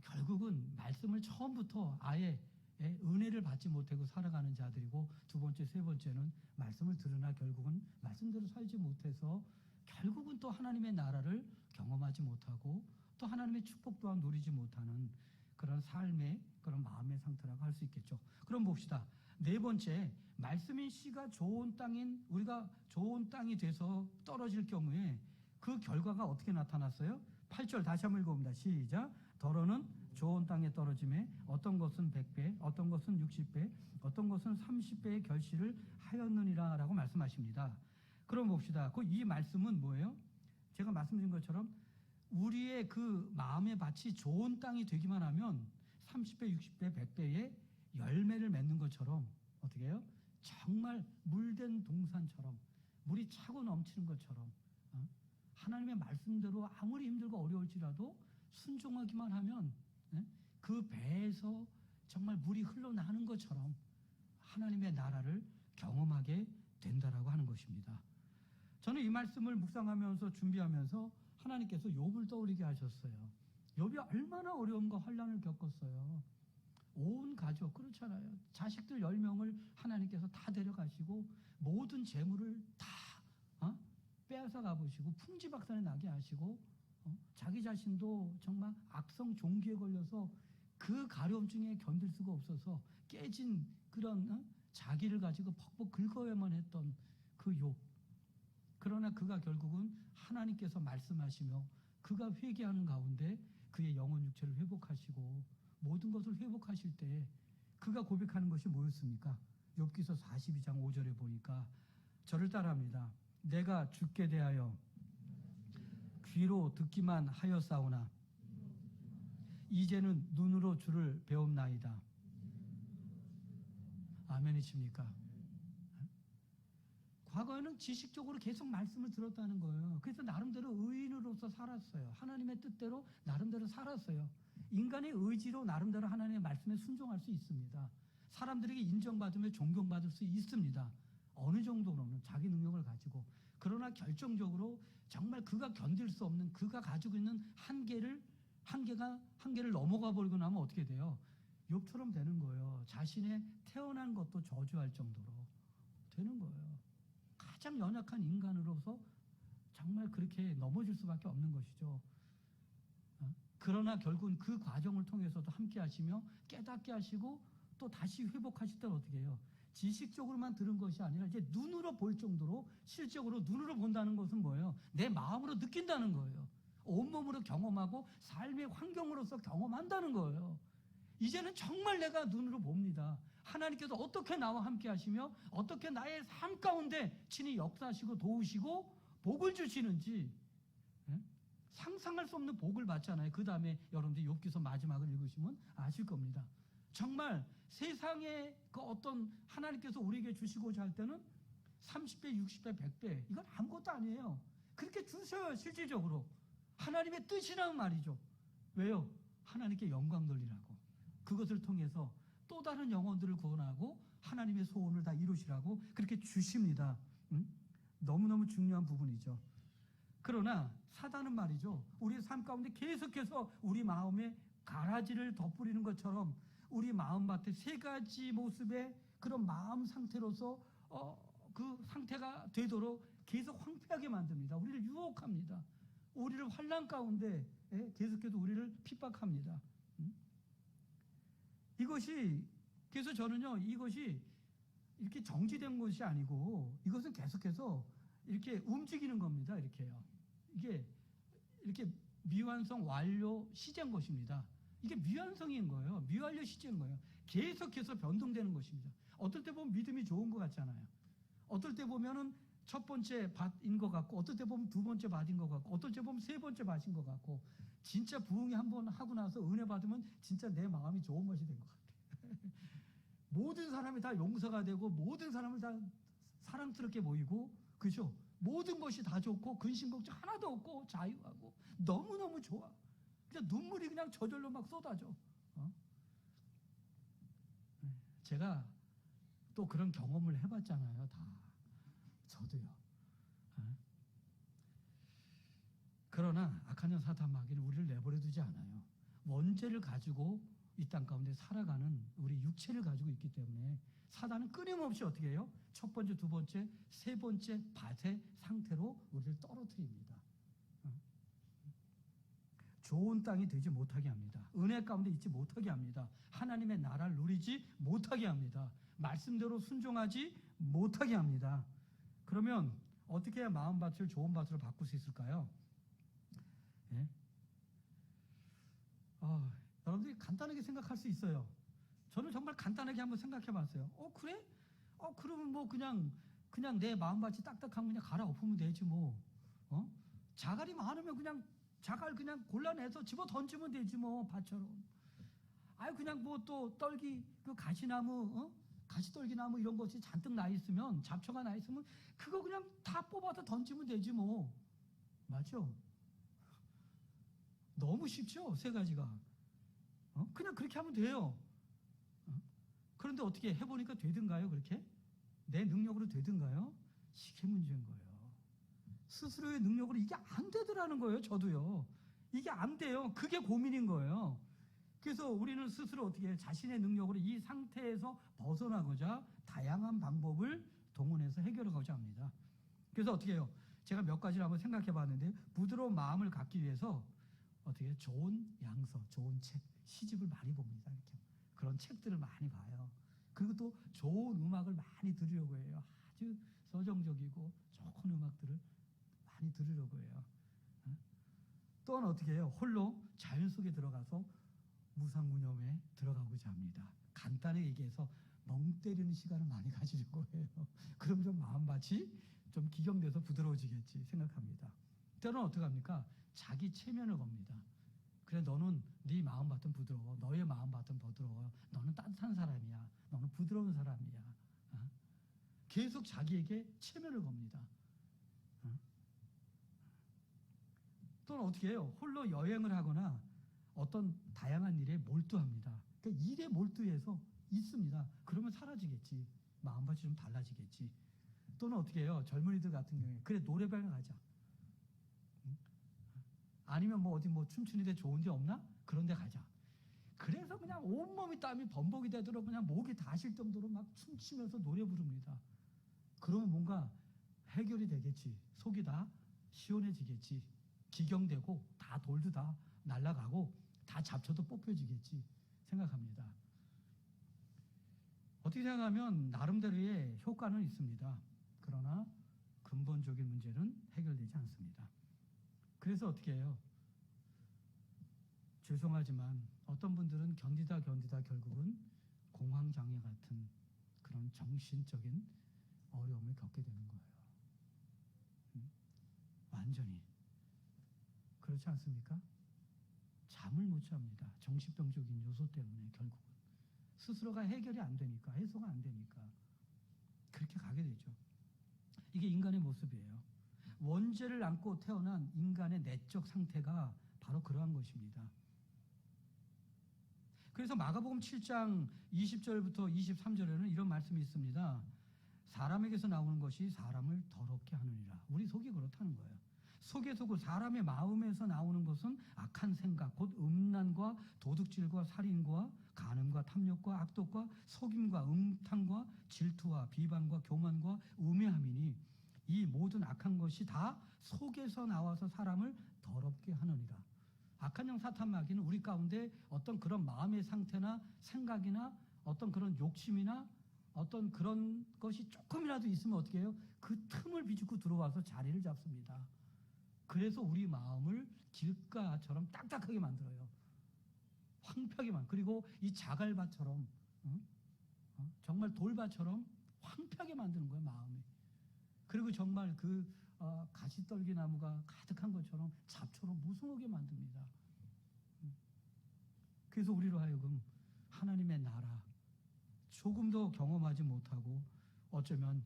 결국은 말씀을 처음부터 아예 은혜를 받지 못하고 살아가는 자들이고 두 번째, 세 번째는 말씀을 들으나 결국은 말씀대로 살지 못해서 결국은 또 하나님의 나라를 경험하지 못하고 또 하나님의 축복 또한 누리지 못하는 그런 삶의 그런 마음의 상태라고 할 수 있겠죠. 그럼 봅시다. 네 번째, 말씀인 씨가 좋은 땅인 우리가 좋은 땅이 돼서 떨어질 경우에 그 결과가 어떻게 나타났어요? 8절 다시 한번 읽어봅니다. 시작. 더러는 좋은 땅에 떨어짐에 어떤 것은 100배, 어떤 것은 60배, 어떤 것은 30배의 결실을 하였느니라 라고 말씀하십니다. 그럼 봅시다. 이 말씀은 뭐예요? 제가 말씀드린 것처럼 우리의 그 마음의 밭이 좋은 땅이 되기만 하면 30배, 60배, 100배의 열매를 맺는 것처럼 어떻게 해요? 정말 물된 동산처럼 물이 차고 넘치는 것처럼 하나님의 말씀대로 아무리 힘들고 어려울지라도 순종하기만 하면 그 배에서 정말 물이 흘러나는 것처럼 하나님의 나라를 경험하게 된다라고 하는 것입니다. 저는 이 말씀을 묵상하면서 준비하면서 하나님께서 욥을 떠올리게 하셨어요. 욥이 얼마나 어려움과 환난을 겪었어요. 온 가족 그렇잖아요. 자식들 10명을 하나님께서 다 데려가시고 모든 재물을 다 빼앗아 가보시고 풍지박산에 나게 하시고 자기 자신도 정말 악성 종기에 걸려서 그 가려움증에 견딜 수가 없어서 깨진 그런 자기를 가지고 벅벅 긁어야만 했던 그 욥. 그러나 그가 결국은 하나님께서 말씀하시며 그가 회개하는 가운데 그의 영혼 육체를 회복하시고 모든 것을 회복하실 때 그가 고백하는 것이 뭐였습니까? 욥기서 42장 5절에 보니까 저를 따라합니다. 내가 주께 대하여 귀로 듣기만 하였사오나 이제는 눈으로 주를 배움나이다. 아멘이십니까? 과거에는 지식적으로 계속 말씀을 들었다는 거예요. 그래서 나름대로 의인으로서 살았어요. 하나님의 뜻대로 나름대로 살았어요. 인간의 의지로 나름대로 하나님의 말씀에 순종할 수 있습니다. 사람들에게 인정받으며 존경받을 수 있습니다. 어느 정도로는 자기 능력을 가지고. 그러나 결정적으로 정말 그가 견딜 수 없는 그가 가지고 있는 한계를 넘어가 버리고 나면 어떻게 돼요? 욥처럼 되는 거예요. 자신의 태어난 것도 저주할 정도로 되는 거예요. 가장 연약한 인간으로서 정말 그렇게 넘어질 수밖에 없는 것이죠. 그러나 결국은 그 과정을 통해서도 함께 하시며 깨닫게 하시고 또 다시 회복하실 때는 어떻게 해요? 지식적으로만 들은 것이 아니라 이제 눈으로 볼 정도로 실적으로 눈으로 본다는 것은 뭐예요? 내 마음으로 느낀다는 거예요. 온몸으로 경험하고 삶의 환경으로서 경험한다는 거예요. 이제는 정말 내가 눈으로 봅니다. 하나님께서 어떻게 나와 함께 하시며 어떻게 나의 삶 가운데 친히 역사하시고 도우시고 복을 주시는지 상상할 수 없는 복을 받잖아요. 그 다음에 여러분들이 욥기서 마지막을 읽으시면 아실 겁니다. 정말 세상에 그 어떤 하나님께서 우리에게 주시고자 할 때는 30배, 60배, 100배 이건 아무것도 아니에요. 그렇게 주셔요. 실질적으로 하나님의 뜻이라는 말이죠. 왜요? 하나님께 영광 돌리라고. 그것을 통해서 또 다른 영혼들을 구원하고 하나님의 소원을 다 이루시라고 그렇게 주십니다. 너무너무 중요한 부분이죠. 그러나 사단은 말이죠, 우리 삶 가운데 계속해서 우리 마음에 가라지를 덧뿌리는 것처럼 우리 마음밭에 세 가지 모습의 그런 마음 상태로서 그 상태가 되도록 계속 황폐하게 만듭니다. 우리를 유혹합니다. 우리를 환난 가운데 계속해서 우리를 핍박합니다. 이것이 그래서 저는요, 이것이 이렇게 정지된 것이 아니고 이것은 계속해서 이렇게 움직이는 겁니다. 이렇게요. 이게 이렇게 미완성 완료 시제인 것입니다. 이게 미완성인 거예요. 미완료 시제인 거예요. 계속해서 변동되는 것입니다. 어떨 때 보면 믿음이 좋은 것 같잖아요. 어떨 때 보면은 첫 번째 밭인 것 같고, 어떨 때 보면 두 번째 밭인 것 같고, 어떨 때 보면 세 번째 밭인 것 같고, 진짜 부흥이 한번 하고 나서 은혜 받으면 진짜 내 마음이 좋은 것이 된 것 같아요. 모든 사람이 다 용서가 되고, 모든 사람을 다 사랑스럽게 보이고, 그죠? 모든 것이 다 좋고, 근심 걱정 하나도 없고, 자유하고, 너무너무 좋아. 그냥 눈물이 그냥 저절로 막 쏟아져. 제가 또 그런 경험을 해봤잖아요, 다. 저도요. 그러나 악한 년 사탄 마귀는 우리를 내버려 두지 않아요. 원죄를 가지고 이 땅 가운데 살아가는 우리 육체를 가지고 있기 때문에 사단은 끊임없이 어떻게 해요? 첫 번째, 두 번째, 세 번째 밭의 상태로 우리를 떨어뜨립니다. 좋은 땅이 되지 못하게 합니다. 은혜 가운데 있지 못하게 합니다. 하나님의 나라를 누리지 못하게 합니다. 말씀대로 순종하지 못하게 합니다. 그러면 어떻게 해야 마음밭을 좋은 밭으로 바꿀 수 있을까요? 예? 여러분들이 간단하게 생각할 수 있어요. 저는 정말 간단하게 한번 생각해 봤어요. 그래? 그러면 뭐 그냥 내 마음밭이 딱딱하면 그냥 갈아엎으면 되지 뭐. 자갈이 많으면 그냥 자갈 그냥 골라내서 집어 던지면 되지 뭐, 밭처럼. 그냥 뭐 또 떨기, 그 가시나무, 가시떨기나무 이런 것이 잔뜩 나 있으면, 잡초가 나 있으면 그거 그냥 다 뽑아서 던지면 되지 뭐. 맞죠? 너무 쉽죠? 세 가지가. 그냥 그렇게 하면 돼요. 그런데 어떻게 해보니까 되든가요, 그렇게? 내 능력으로 되든가요? 이게 문제인 거예요. 스스로의 능력으로 이게 안 되더라는 거예요, 저도요. 이게 안 돼요. 그게 고민인 거예요. 그래서 우리는 스스로 어떻게 자신의 능력으로 이 상태에서 벗어나고자 다양한 방법을 동원해서 해결하고자 합니다. 그래서 어떻게 해요? 제가 몇 가지를 한번 생각해 봤는데, 부드러운 마음을 갖기 위해서 어떻게 좋은 양서, 좋은 책, 시집을 많이 봅니다. 이렇게 그런 책들을 많이 봐요. 그리고 또 좋은 음악을 많이 들으려고 해요. 아주 서정적이고 좋은 음악들을 많이 들으려고 해요. 또한 어떻게 해요? 홀로 자연 속에 들어가서 무상무념에 들어가고자 합니다. 간단히 얘기해서 멍 때리는 시간을 많이 가지려고 해요. 그럼 좀 마음밭이 좀 기경돼서 부드러워지겠지 생각합니다. 때로는 어떻게 합니까? 자기 체면을 겁니다. 그래, 너는 네 마음밭은 부드러워. 너의 마음밭은 부드러워. 너는 따뜻한 사람이야. 너는 부드러운 사람이야. 계속 자기에게 체면을 겁니다. 또는 어떻게 해요? 홀로 여행을 하거나 어떤 다양한 일에 몰두합니다. 그러니까 일에 몰두해서 있습니다. 그러면 사라지겠지. 마음밭이 좀 달라지겠지. 또는 어떻게 해요? 젊은이들 같은 경우에 그래, 노래방에 가자. 아니면 뭐 어디 뭐 춤추는 데 좋은 데 없나? 그런 데 가자. 그래서 그냥 온몸이 땀이 범벅이 되도록 그냥 목이 다실 정도로 막 춤추면서 노래 부릅니다. 그러면 뭔가 해결이 되겠지. 속이 다 시원해지겠지. 기경되고 다 돌도 다 날아가고 다 잡초도 뽑혀지겠지 생각합니다. 어떻게 생각하면 나름대로의 효과는 있습니다. 그러나 근본적인 문제는 해결되지 않습니다. 그래서 어떻게 해요? 죄송하지만 어떤 분들은 견디다 결국은 공황장애 같은 그런 정신적인 어려움을 겪게 되는 거예요. 완전히. 그렇지 않습니까? 잠을 못 잡니다. 정신병적인 요소 때문에 결국은. 스스로가 해결이 안 되니까, 해소가 안 되니까 그렇게 가게 되죠. 이게 인간의 모습이에요. 원죄를 안고 태어난 인간의 내적 상태가 바로 그러한 것입니다. 그래서 마가복음 7장 20절부터 23절에는 이런 말씀이 있습니다. 사람에게서 나오는 것이 사람을 더럽게 하느니라. 우리 속이 그렇다는 거예요. 속에 속을 사람의 마음에서 나오는 것은 악한 생각, 곧 음란과 도둑질과 살인과 간음과 탐욕과 악독과 속임과 음탕과 질투와 비방과 교만과 우매함이니 이 모든 악한 것이 다 속에서 나와서 사람을 더럽게 하느니라. 악한 영 사탄 마귀는 우리 가운데 어떤 그런 마음의 상태나 생각이나 어떤 그런 욕심이나 어떤 그런 것이 조금이라도 있으면 어떻게 해요? 그 틈을 비집고 들어와서 자리를 잡습니다. 그래서 우리 마음을 길가처럼 딱딱하게 만들어요. 황폐하게만. 그리고 이 자갈밭처럼 정말 돌밭처럼 황폐하게 만드는 거예요, 마음이. 그리고 정말 그 가시떨기 나무가 가득한 것처럼 잡초로 무성하게 만듭니다. 그래서 우리로 하여금 하나님의 나라 조금도 경험하지 못하고 어쩌면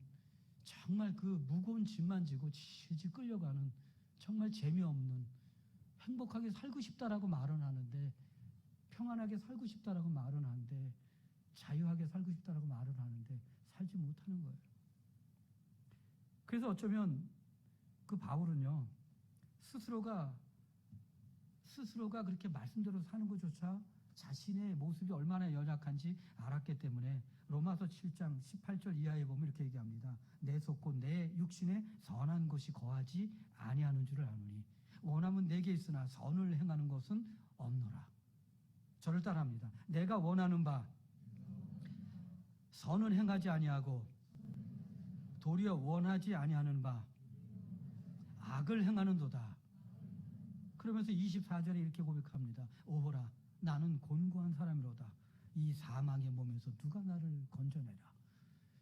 정말 그 무거운 짐만 지고 질질 끌려가는 정말 재미없는 행복하게 살고 싶다라고 말은 하는데 평안하게 살고 싶다라고 말은 하는데 자유하게 살고 싶다라고 말은 하는데 살지 못하는 거예요. 그래서 어쩌면 그 바울은요 스스로가 그렇게 말씀대로 사는 것조차 자신의 모습이 얼마나 연약한지 알았기 때문에 로마서 7장 18절 이하에 보면 이렇게 얘기합니다. 내 속 곧 내 육신에 선한 것이 거하지 아니하는 줄을 아노니 원함은 내게 있으나 선을 행하는 것은 없노라. 저를 따라합니다. 내가 원하는 바 선은 행하지 아니하고 도리어 원하지 아니하는 바 악을 행하는도다. 그러면서 24절에 이렇게 고백합니다. 오호라 나는 곤고한 사람이로다. 이 사망의 몸에서 누가 나를 건져내라.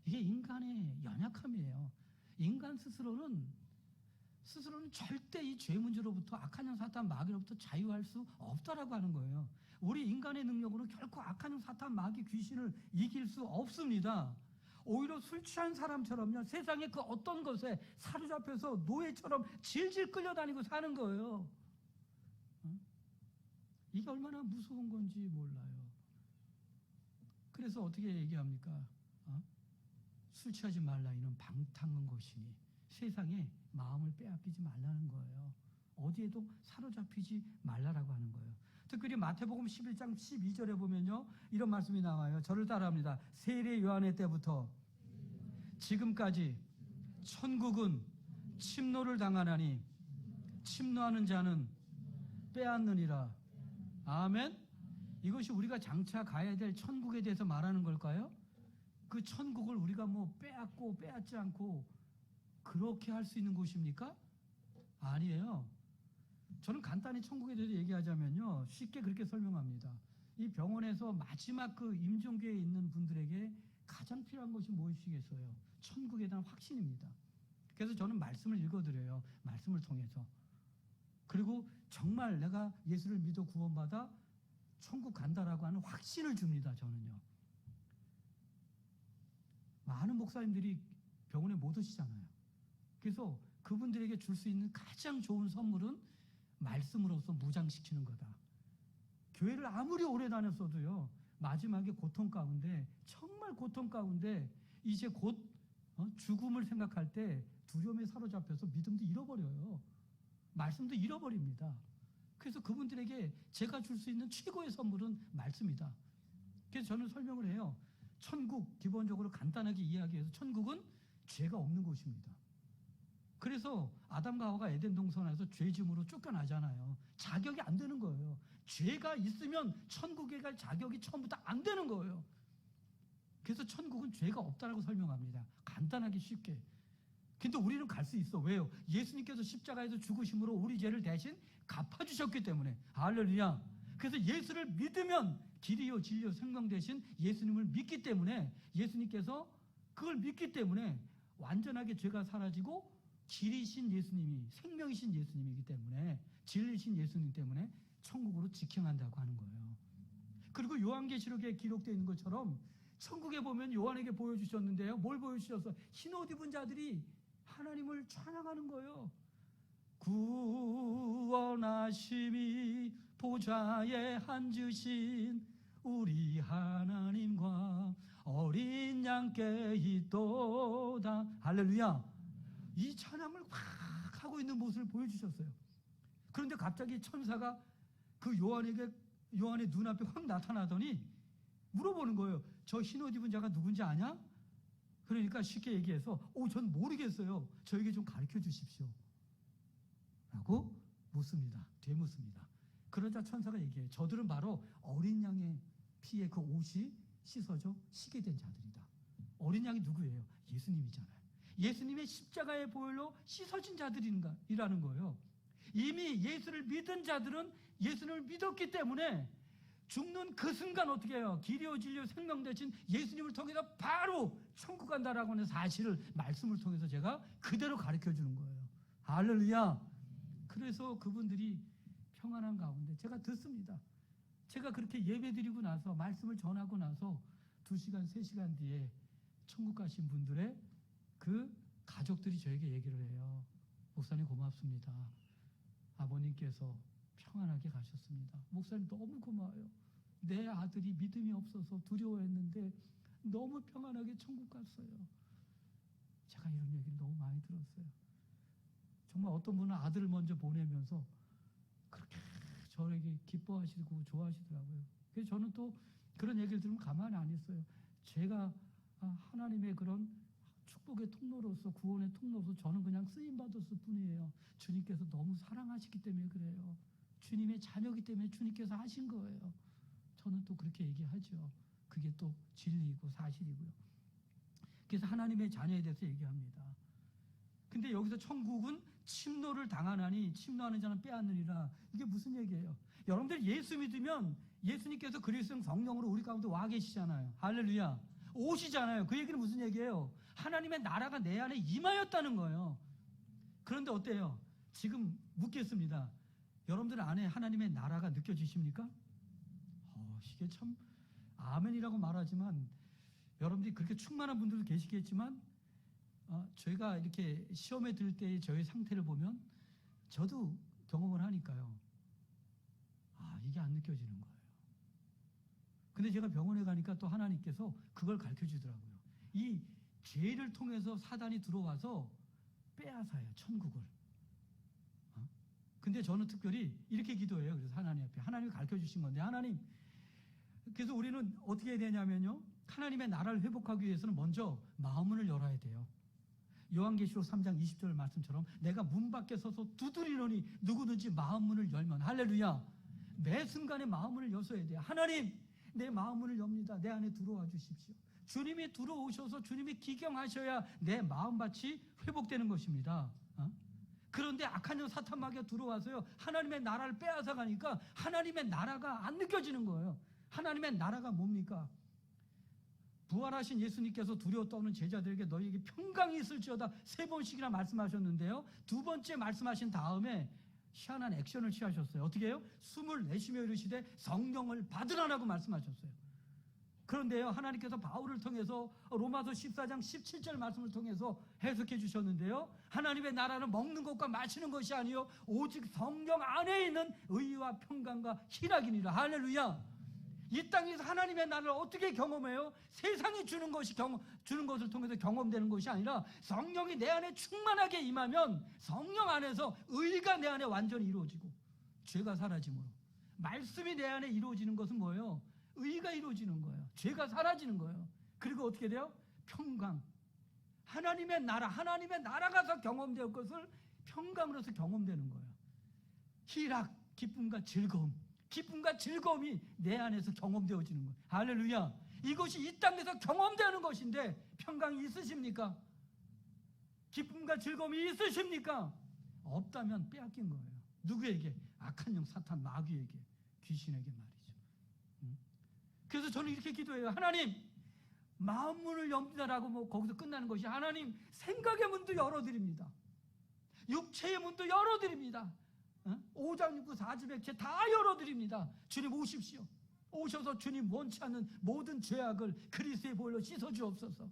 이게 인간의 연약함이에요. 인간 스스로는 절대 이 죄 문제로부터 악한 영 사탄 마귀로부터 자유할 수 없다라고 하는 거예요. 우리 인간의 능력으로 결코 악한 영 사탄 마귀 귀신을 이길 수 없습니다. 오히려 술 취한 사람처럼요 세상의 그 어떤 것에 사로잡혀서 노예처럼 질질 끌려다니고 사는 거예요. 이게 얼마나 무서운 건지 몰라요. 그래서 어떻게 얘기합니까? 술 취하지 말라 이는 방탕한 것이니 세상에 마음을 빼앗기지 말라는 거예요. 어디에도 사로잡히지 말라라고 하는 거예요. 특별히 마태복음 11장 12절에 보면요 이런 말씀이 나와요. 저를 따라합니다. 세례 요한의 때부터 지금까지 천국은 침노를 당하나니 침노하는 자는 빼앗느니라. 아멘. 이것이 우리가 장차 가야 될 천국에 대해서 말하는 걸까요? 그 천국을 우리가 뭐 빼앗고 빼앗지 않고 그렇게 할 수 있는 곳입니까? 아니에요. 저는 간단히 천국에 대해서 얘기하자면요 쉽게 그렇게 설명합니다. 이 병원에서 마지막 그 임종계에 있는 분들에게 가장 필요한 것이 무엇이겠어요? 천국에 대한 확신입니다. 그래서 저는 말씀을 읽어드려요. 말씀을 통해서. 그리고 정말 내가 예수를 믿어 구원받아 천국 간다라고 하는 확신을 줍니다. 저는요. 많은 목사님들이 병원에 못 오시잖아요. 그래서 그분들에게 줄 수 있는 가장 좋은 선물은 말씀으로서 무장시키는 거다. 교회를 아무리 오래 다녔어도요. 마지막에 고통 가운데 정말 고통 가운데 이제 곧 죽음을 생각할 때 두려움에 사로잡혀서 믿음도 잃어버려요. 말씀도 잃어버립니다. 그래서 그분들에게 제가 줄 수 있는 최고의 선물은 말씀이다. 그래서 저는 설명을 해요. 천국 기본적으로 간단하게 이야기해서 천국은 죄가 없는 곳입니다. 그래서 아담과 하와가 에덴 동산에서 죄짐으로 쫓겨나잖아요. 자격이 안 되는 거예요. 죄가 있으면 천국에 갈 자격이 처음부터 안 되는 거예요. 그래서 천국은 죄가 없다라고 설명합니다. 간단하게 쉽게. 근데 우리는 갈 수 있어. 왜요? 예수님께서 십자가에서 죽으심으로 우리 죄를 대신 갚아주셨기 때문에. 할렐루야. 그래서 예수를 믿으면 길이요 진리요 생명 되신 예수님을 믿기 때문에 예수님께서 그걸 믿기 때문에 완전하게 죄가 사라지고 길이신 예수님이 생명이신 예수님이기 때문에 진리신 예수님 때문에 천국으로 직행한다고 하는 거예요. 그리고 요한계시록에 기록되어 있는 것처럼 천국에 보면 요한에게 보여주셨는데요. 뭘 보여주셔서 흰 옷 입은 자들이 하나님을 찬양하는 거예요. 구원하심이 보좌에 앉으신 우리 하나님과 어린 양께 있도다. 할렐루야. 이 찬양을 확 하고 있는 모습을 보여주셨어요. 그런데 갑자기 천사가 그 요한의 눈앞에 확 나타나더니 물어보는 거예요. 저 흰옷 입은 자가 누군지 아냐? 그러니까 쉽게 얘기해서 전 모르겠어요. 저에게 좀 가르쳐 주십시오 라고 되묻습니다. 그러자 천사가 얘기해요. 저들은 바로 어린 양의 피에 그 옷이 씻어져 시게 된 자들이다. 어린 양이 누구예요? 예수님이잖아요. 예수님의 십자가의 보혈로 씻어진 자들이라는 거예요. 이미 예수를 믿은 자들은 예수님을 믿었기 때문에 죽는 그 순간 어떻게 해요? 길이요 진리요 생명 되신 예수님을 통해서 바로 천국 간다라고 하는 사실을 말씀을 통해서 제가 그대로 가르쳐 주는 거예요. 할렐루야. 그래서 그분들이 평안한 가운데 제가 듣습니다. 제가 그렇게 예배드리고 나서 말씀을 전하고 나서 2시간 3시간 뒤에 천국 가신 분들의 그 가족들이 저에게 얘기를 해요. 목사님 고맙습니다. 아버님께서 평안하게 가셨습니다. 목사님 너무 고마워요. 내 아들이 믿음이 없어서 두려워했는데 너무 평안하게 천국 갔어요. 제가 이런 얘기를 너무 많이 들었어요. 정말 어떤 분은 아들을 먼저 보내면서 그렇게 저에게 기뻐하시고 좋아하시더라고요. 그래서 저는 또 그런 얘기를 들으면 가만히 안 있어요. 제가 하나님의 그런 축복의 통로로서 구원의 통로로서 저는 그냥 쓰임받았을 뿐이에요. 주님께서 너무 사랑하시기 때문에 그래요. 주님의 자녀이기 때문에 주님께서 하신 거예요. 저는 또 그렇게 얘기하죠. 그게 또 진리이고 사실이고요. 그래서 하나님의 자녀에 대해서 얘기합니다. 근데 여기서 천국은 침노를 당하나니 침노하는 자는 빼앗느니라. 이게 무슨 얘기예요? 여러분들 예수 믿으면 예수님께서 그리스도 성령으로 우리 가운데 와 계시잖아요. 할렐루야. 오시잖아요. 그 얘기는 무슨 얘기예요? 하나님의 나라가 내 안에 임하였다는 거예요. 그런데 어때요? 지금 묻겠습니다. 여러분들 안에 하나님의 나라가 느껴지십니까? 이게 참 아멘이라고 말하지만 여러분들이 그렇게 충만한 분들도 계시겠지만 저희가 이렇게 시험에 들 때의 저희 상태를 보면 저도 경험을 하니까요. 이게 안 느껴지는 거예요. 근데 제가 병원에 가니까 또 하나님께서 그걸 가르쳐 주더라고요. 이 죄를 통해서 사단이 들어와서 빼앗아요, 천국을. 근데 저는 특별히 이렇게 기도해요. 그래서 하나님 앞에 하나님이 가르쳐 주신 건데 하나님, 그래서 우리는 어떻게 해야 되냐면요, 하나님의 나라를 회복하기 위해서는 먼저 마음문을 열어야 돼요. 요한계시록 3장 20절 말씀처럼 내가 문 밖에 서서 두드리노니 누구든지 마음문을 열면, 할렐루야, 매 순간에 마음문을 여셔야 돼요. 하나님, 내 마음문을 엽니다. 내 안에 들어와 주십시오. 주님이 들어오셔서 주님이 기경하셔야 내 마음밭이 회복되는 것입니다. 그런데 악한 영 사탄 마귀가 들어와서요, 하나님의 나라를 빼앗아 가니까 하나님의 나라가 안 느껴지는 거예요. 하나님의 나라가 뭡니까? 부활하신 예수님께서 두려워 떠는 제자들에게 너희에게 평강이 있을지어다 3번씩이나 말씀하셨는데요, 2번째 말씀하신 다음에 희한한 액션을 취하셨어요. 어떻게 해요? 숨을 내쉬며 이르시되 성령을 받으라라고 말씀하셨어요. 그런데요, 하나님께서 바울을 통해서 로마서 14장 17절 말씀을 통해서 해석해 주셨는데요, 하나님의 나라는 먹는 것과 마시는 것이 아니요 오직 성령 안에 있는 의와 평강과 희락이니라. 할렐루야. 이 땅에서 하나님의 나라를 어떻게 경험해요? 세상이 주는 것을 통해서 경험되는 것이 아니라 성령이 내 안에 충만하게 임하면 성령 안에서 의가 내 안에 완전히 이루어지고 죄가 사라짐으로, 말씀이 내 안에 이루어지는 것은 뭐예요? 의가 이루어지는 거예요. 죄가 사라지는 거예요. 그리고 어떻게 돼요? 평강. 하나님의 나라가 경험될 것을 평강으로서 경험되는 거예요. 희락, 기쁨과 즐거움이 내 안에서 경험되어지는 거예요. 할렐루야. 이것이 이 땅에서 경험되는 것인데 평강이 있으십니까? 기쁨과 즐거움이 있으십니까? 없다면 빼앗긴 거예요. 누구에게? 악한 영 사탄 마귀에게, 귀신에게 말이죠. 그래서 저는 이렇게 기도해요. 하나님, 마음문을 엽니다라고 거기서 끝나는 것이, 하나님, 생각의 문도 열어드립니다. 육체의 문도 열어드립니다. 5장 6부 4지 백체 다 열어드립니다. 주님 오십시오. 오셔서 주님 원치 않는 모든 죄악을 그리스도의 보혈로 씻어 주옵소서.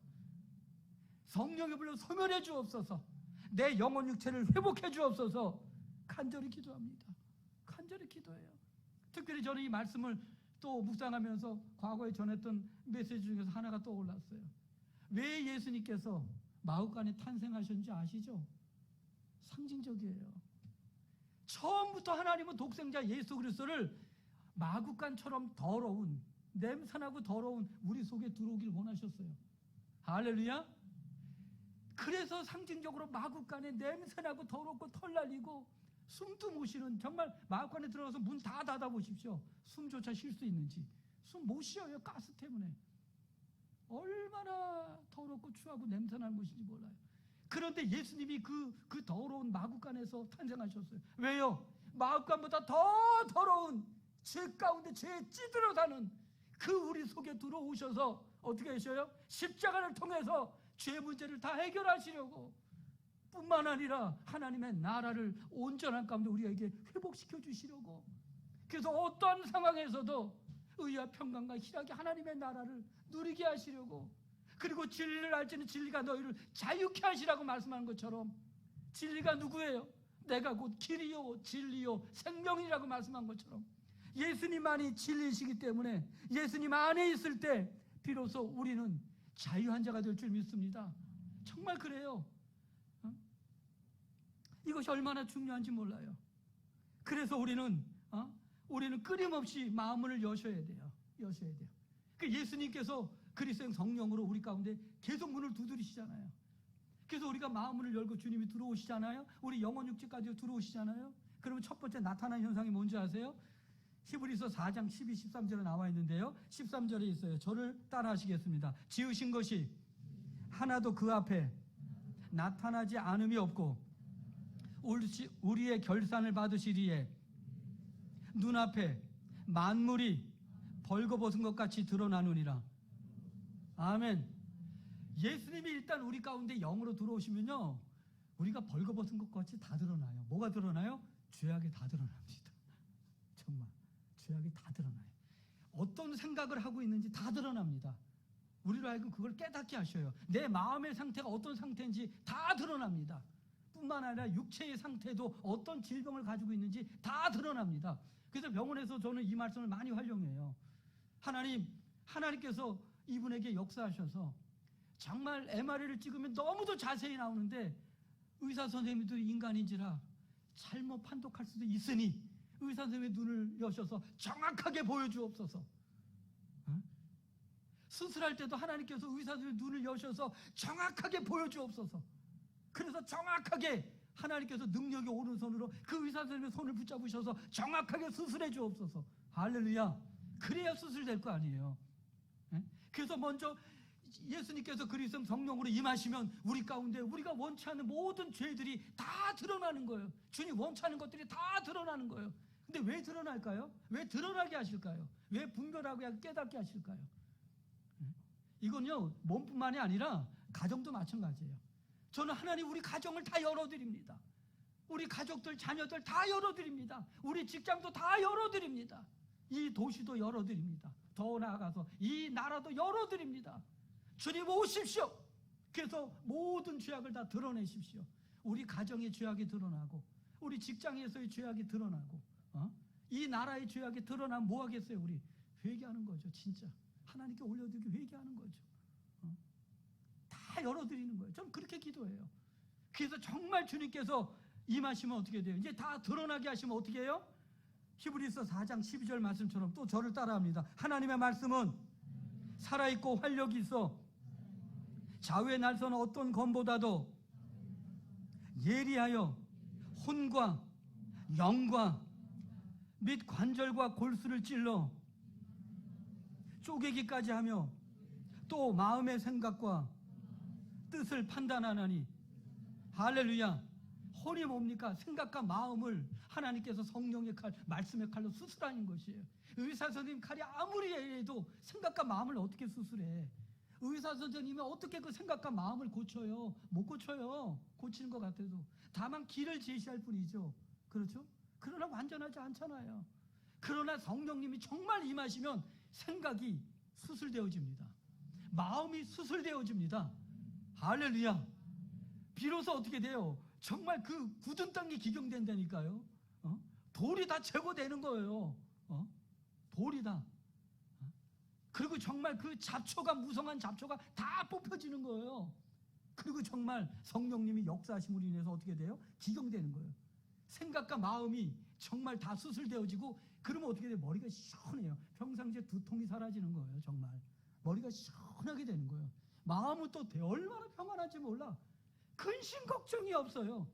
성령의 불로 소멸해 주옵소서. 내 영혼 육체를 회복해 주옵소서. 간절히 기도합니다. 간절히 기도해요. 특별히 저는 이 말씀을 또 묵상하면서 과거에 전했던 메시지 중에서 하나가 떠올랐어요. 왜 예수님께서 마구간에 탄생하셨는지 아시죠? 상징적이에요. 처음부터 하나님은 독생자 예수 그리스도를 마구간처럼 더러운, 냄새나고 더러운 우리 속에 들어오길 원하셨어요. 할렐루야. 그래서 상징적으로 마구간에 냄새나고 더럽고 털 날리고 숨도 못 쉬는, 정말 마구간에 들어가서 문 다 닫아 보십시오. 숨조차 쉴 수 있는지. 숨 못 쉬어요. 가스 때문에. 얼마나 더럽고 추하고 냄새나는 곳인지 몰라요. 그런데 예수님이 그 더러운 마구간에서 탄생하셨어요. 왜요? 마구간보다 더 더러운 죄 가운데 죄에 찌들어 사는 그 우리 속에 들어오셔서 어떻게 하셔요? 십자가를 통해서 죄 문제를 다 해결하시려고, 뿐만 아니라 하나님의 나라를 온전한 가운데 우리에게 회복시켜 주시려고, 그래서 어떠한 상황에서도 의와 평강과 희락이 하나님의 나라를 누리게 하시려고, 그리고 진리를 알지는 진리가 너희를 자유케 하시라고 말씀하는 것처럼, 진리가 누구예요? 내가 곧 길이요 진리요 생명이라고 말씀한 것처럼 예수님만이 진리이시기 때문에 예수님 안에 있을 때 비로소 우리는 자유한 자가 될 줄 믿습니다. 정말 그래요. 이것이 얼마나 중요한지 몰라요. 그래서 우리는 끊임없이 마음을 여셔야 돼요. 여셔야 돼요. 그 예수님께서 그리스도의 성령으로 우리 가운데 계속 문을 두드리시잖아요. 그래서 우리가 마음을 열고 주님이 들어오시잖아요. 우리 영혼 육체까지 들어오시잖아요. 그러면 첫 번째 나타난 현상이 뭔지 아세요? 히브리서 4장 12, 13절에 나와 있는데요. 13절에 있어요. 저를 따라 하시겠습니다. 지으신 것이 하나도 그 앞에 나타나지 않음이 없고 우리의 결산을 받으시리에 눈앞에 만물이 벌거벗은 것 같이 드러나느니라. 아멘. 예수님이 일단 우리 가운데 영으로 들어오시면요, 우리가 벌거벗은 것 같이 다 드러나요. 뭐가 드러나요? 죄악이 다 드러납니다. 정말 죄악이 다 드러나요. 어떤 생각을 하고 있는지 다 드러납니다. 우리로 하여금 그걸 깨닫게 하셔요. 내 마음의 상태가 어떤 상태인지 다 드러납니다. 뿐만 아니라 육체의 상태도 어떤 질병을 가지고 있는지 다 드러납니다. 그래서 병원에서 저는 이 말씀을 많이 활용해요. 하나님께서 이분에게 역사하셔서 정말 MRI를 찍으면 너무도 자세히 나오는데 의사 선생님도 인간인지라 잘못 판독할 수도 있으니 의사 선생님의 눈을 여셔서 정확하게 보여주옵소서. 수술할 때도 하나님께서 의사 선생님의 눈을 여셔서 정확하게 보여주옵소서. 그래서 정확하게 하나님께서 능력이 오른손으로 그 의사 선생님의 손을 붙잡으셔서 정확하게 수술해 주옵소서. 할렐루야. 그래야 수술될 거 아니에요. 그래서 먼저 예수님께서 그리스도 성령으로 임하시면 우리 가운데 우리가 원치 않는 모든 죄들이 다 드러나는 거예요. 주님 원치 않는 것들이 다 드러나는 거예요. 근데 왜 드러날까요? 왜 드러나게 하실까요? 왜 분별하고 깨닫게 하실까요? 이건요, 몸뿐만이 아니라 가정도 마찬가지예요. 저는 하나님 우리 가정을 다 열어드립니다. 우리 가족들, 자녀들 다 열어드립니다. 우리 직장도 다 열어드립니다. 이 도시도 열어드립니다. 더 나아가서 이 나라도 열어드립니다. 주님 오십시오. 그래서 모든 죄악을 다 드러내십시오. 우리 가정의 죄악이 드러나고 우리 직장에서의 죄악이 드러나고 이 나라의 죄악이 드러나면 뭐 하겠어요? 우리 회개하는 거죠. 진짜 하나님께 올려드리고 회개하는 거죠. 다 열어드리는 거예요. 저는 그렇게 기도해요. 그래서 정말 주님께서 임하시면 어떻게 돼요? 이제 다 드러나게 하시면 어떻게 해요? 히브리서 4장 12절 말씀처럼 또 저를 따라합니다. 하나님의 말씀은 살아있고 활력이 있어 좌우의 날선 어떤 검보다도 예리하여 혼과 영과 및 관절과 골수를 찔러 쪼개기까지 하며 또 마음의 생각과 뜻을 판단하나니. 할렐루야. 혼이 뭡니까? 생각과 마음을 하나님께서 성령의 칼, 말씀의 칼로 수술하는 것이에요. 의사 선생님 칼이 아무리 해도 생각과 마음을 어떻게 수술해? 의사 선생님이 어떻게 그 생각과 마음을 고쳐요? 못 고쳐요. 고치는 것 같아도. 다만 길을 제시할 뿐이죠. 그렇죠? 그러나 완전하지 않잖아요. 그러나 성령님이 정말 임하시면 생각이 수술되어집니다. 마음이 수술되어집니다. 할렐루야. 비로소 어떻게 돼요? 정말 그 굳은 땅이 기경된다니까요. 돌이 다 제거되는 거예요. 돌이 다. 그리고 정말 그 잡초가, 무성한 잡초가 다 뽑혀지는 거예요. 그리고 정말 성령님이 역사하심으로 인해서 어떻게 돼요? 기경되는 거예요. 생각과 마음이 정말 다 수술되어지고, 그러면 어떻게 돼요? 머리가 시원해요. 평상시에 두통이 사라지는 거예요. 정말 머리가 시원하게 되는 거예요. 마음은 또 얼마나 평안한지 몰라. 근심 걱정이 없어요.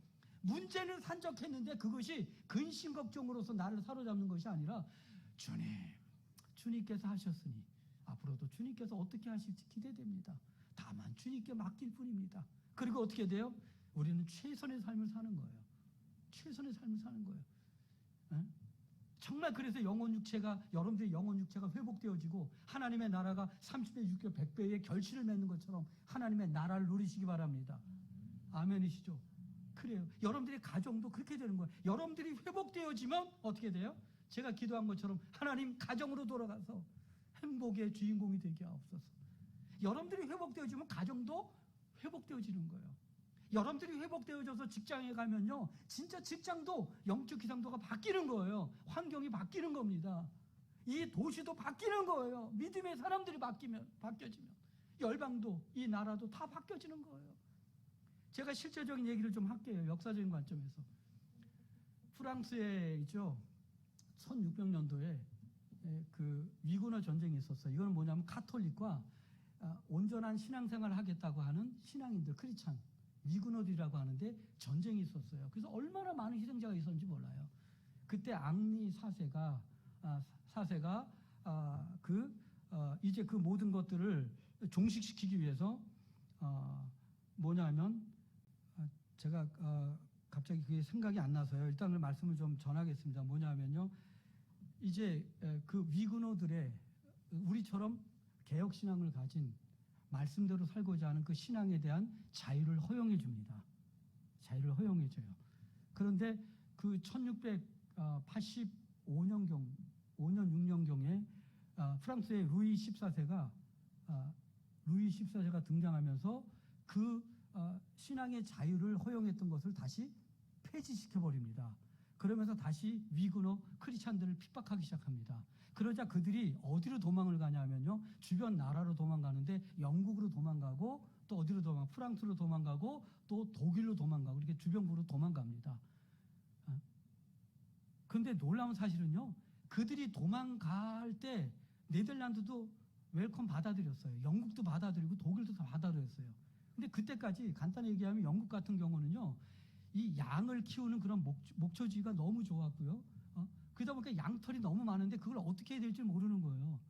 문제는 산적했는데 그것이 근심 걱정으로서 나를 사로잡는 것이 아니라, 주님께서 하셨으니 앞으로도 주님께서 어떻게 하실지 기대됩니다. 다만 주님께 맡길 뿐입니다. 그리고 어떻게 돼요? 우리는 최선의 삶을 사는 거예요. 최선의 삶을 사는 거예요. 정말 그래서 여러분들의 영혼 육체가 회복되어지고 하나님의 나라가 30배, 60배, 100배의 결실을 맺는 것처럼 하나님의 나라를 누리시기 바랍니다. 아멘이시죠? 그래요. 여러분들의 가정도 그렇게 되는 거예요. 여러분들이 회복되어지면 어떻게 돼요? 제가 기도한 것처럼 하나님 가정으로 돌아가서 행복의 주인공이 되게 하옵소서. 여러분들이 회복되어지면 가정도 회복되어지는 거예요. 여러분들이 회복되어져서 직장에 가면요, 진짜 직장도 영적 기상도가 바뀌는 거예요. 환경이 바뀌는 겁니다. 이 도시도 바뀌는 거예요. 믿음의 사람들이 바뀌어지면 열방도, 이 나라도 다 바뀌어지는 거예요. 제가 실제적인 얘기를 좀 할게요. 역사적인 관점에서. 프랑스에 있죠, 1600년도에 그 위군어 전쟁이 있었어요. 이건 뭐냐면 카톨릭과 온전한 신앙생활을 하겠다고 하는 신앙인들, 크리스찬 위군어들이라고 하는데 전쟁이 있었어요. 그래서 얼마나 많은 희생자가 있었는지 몰라요. 그때 앙리 사세가 이제 그 모든 것들을 종식시키기 위해서 뭐냐면, 제가 갑자기 그게 생각이 안 나서요. 일단 그 말씀을 좀 전하겠습니다. 뭐냐면요, 이제 그 위군어들의 우리처럼 개혁신앙을 가진 말씀대로 살고자 하는 그 신앙에 대한 자유를 허용해 줍니다. 자유를 허용해 줘요. 그런데 그 1685년경 5년 6년경에 프랑스의 루이 14세가 등장하면서 그 신앙의 자유를 허용했던 것을 다시 폐지시켜 버립니다. 그러면서 다시 위군어 크리스찬들을 핍박하기 시작합니다. 그러자 그들이 어디로 도망을 가냐면요, 주변 나라로 도망가는데 영국으로 도망가고, 또 어디로 프랑스로 도망가고, 또 독일로 도망가고, 이렇게 주변국으로 도망갑니다. 그런데 놀라운 사실은요, 그들이 도망갈 때 네덜란드도 웰컴 받아들였어요. 영국도 받아들이고 독일도 다 받아들였어요. 근데 그때까지 간단히 얘기하면 영국 같은 경우는요, 이 양을 키우는 그런 목초지가 너무 좋았고요. 그러다 보니까 양털이 너무 많은데 그걸 어떻게 해야 될지 모르는 거예요.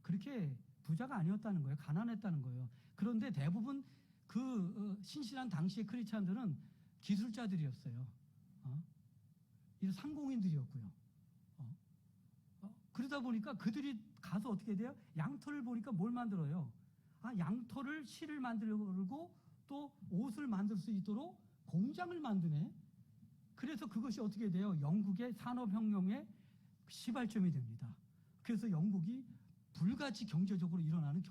그렇게 부자가 아니었다는 거예요. 가난했다는 거예요. 그런데 대부분 그 신실한 당시의 크리스찬들은 기술자들이었어요. 이 상공인들이었고요. 그러다 보니까 그들이 가서 어떻게 돼요? 양털을 보니까 뭘 만들어요? 양털을 실을 만들고 또 옷을 만들 수 있도록 공장을 만드네. 그래서 그것이 어떻게 돼요? 영국의 산업혁명의 시발점이 됩니다. 그래서 영국이 불같이 경제적으로 일어나는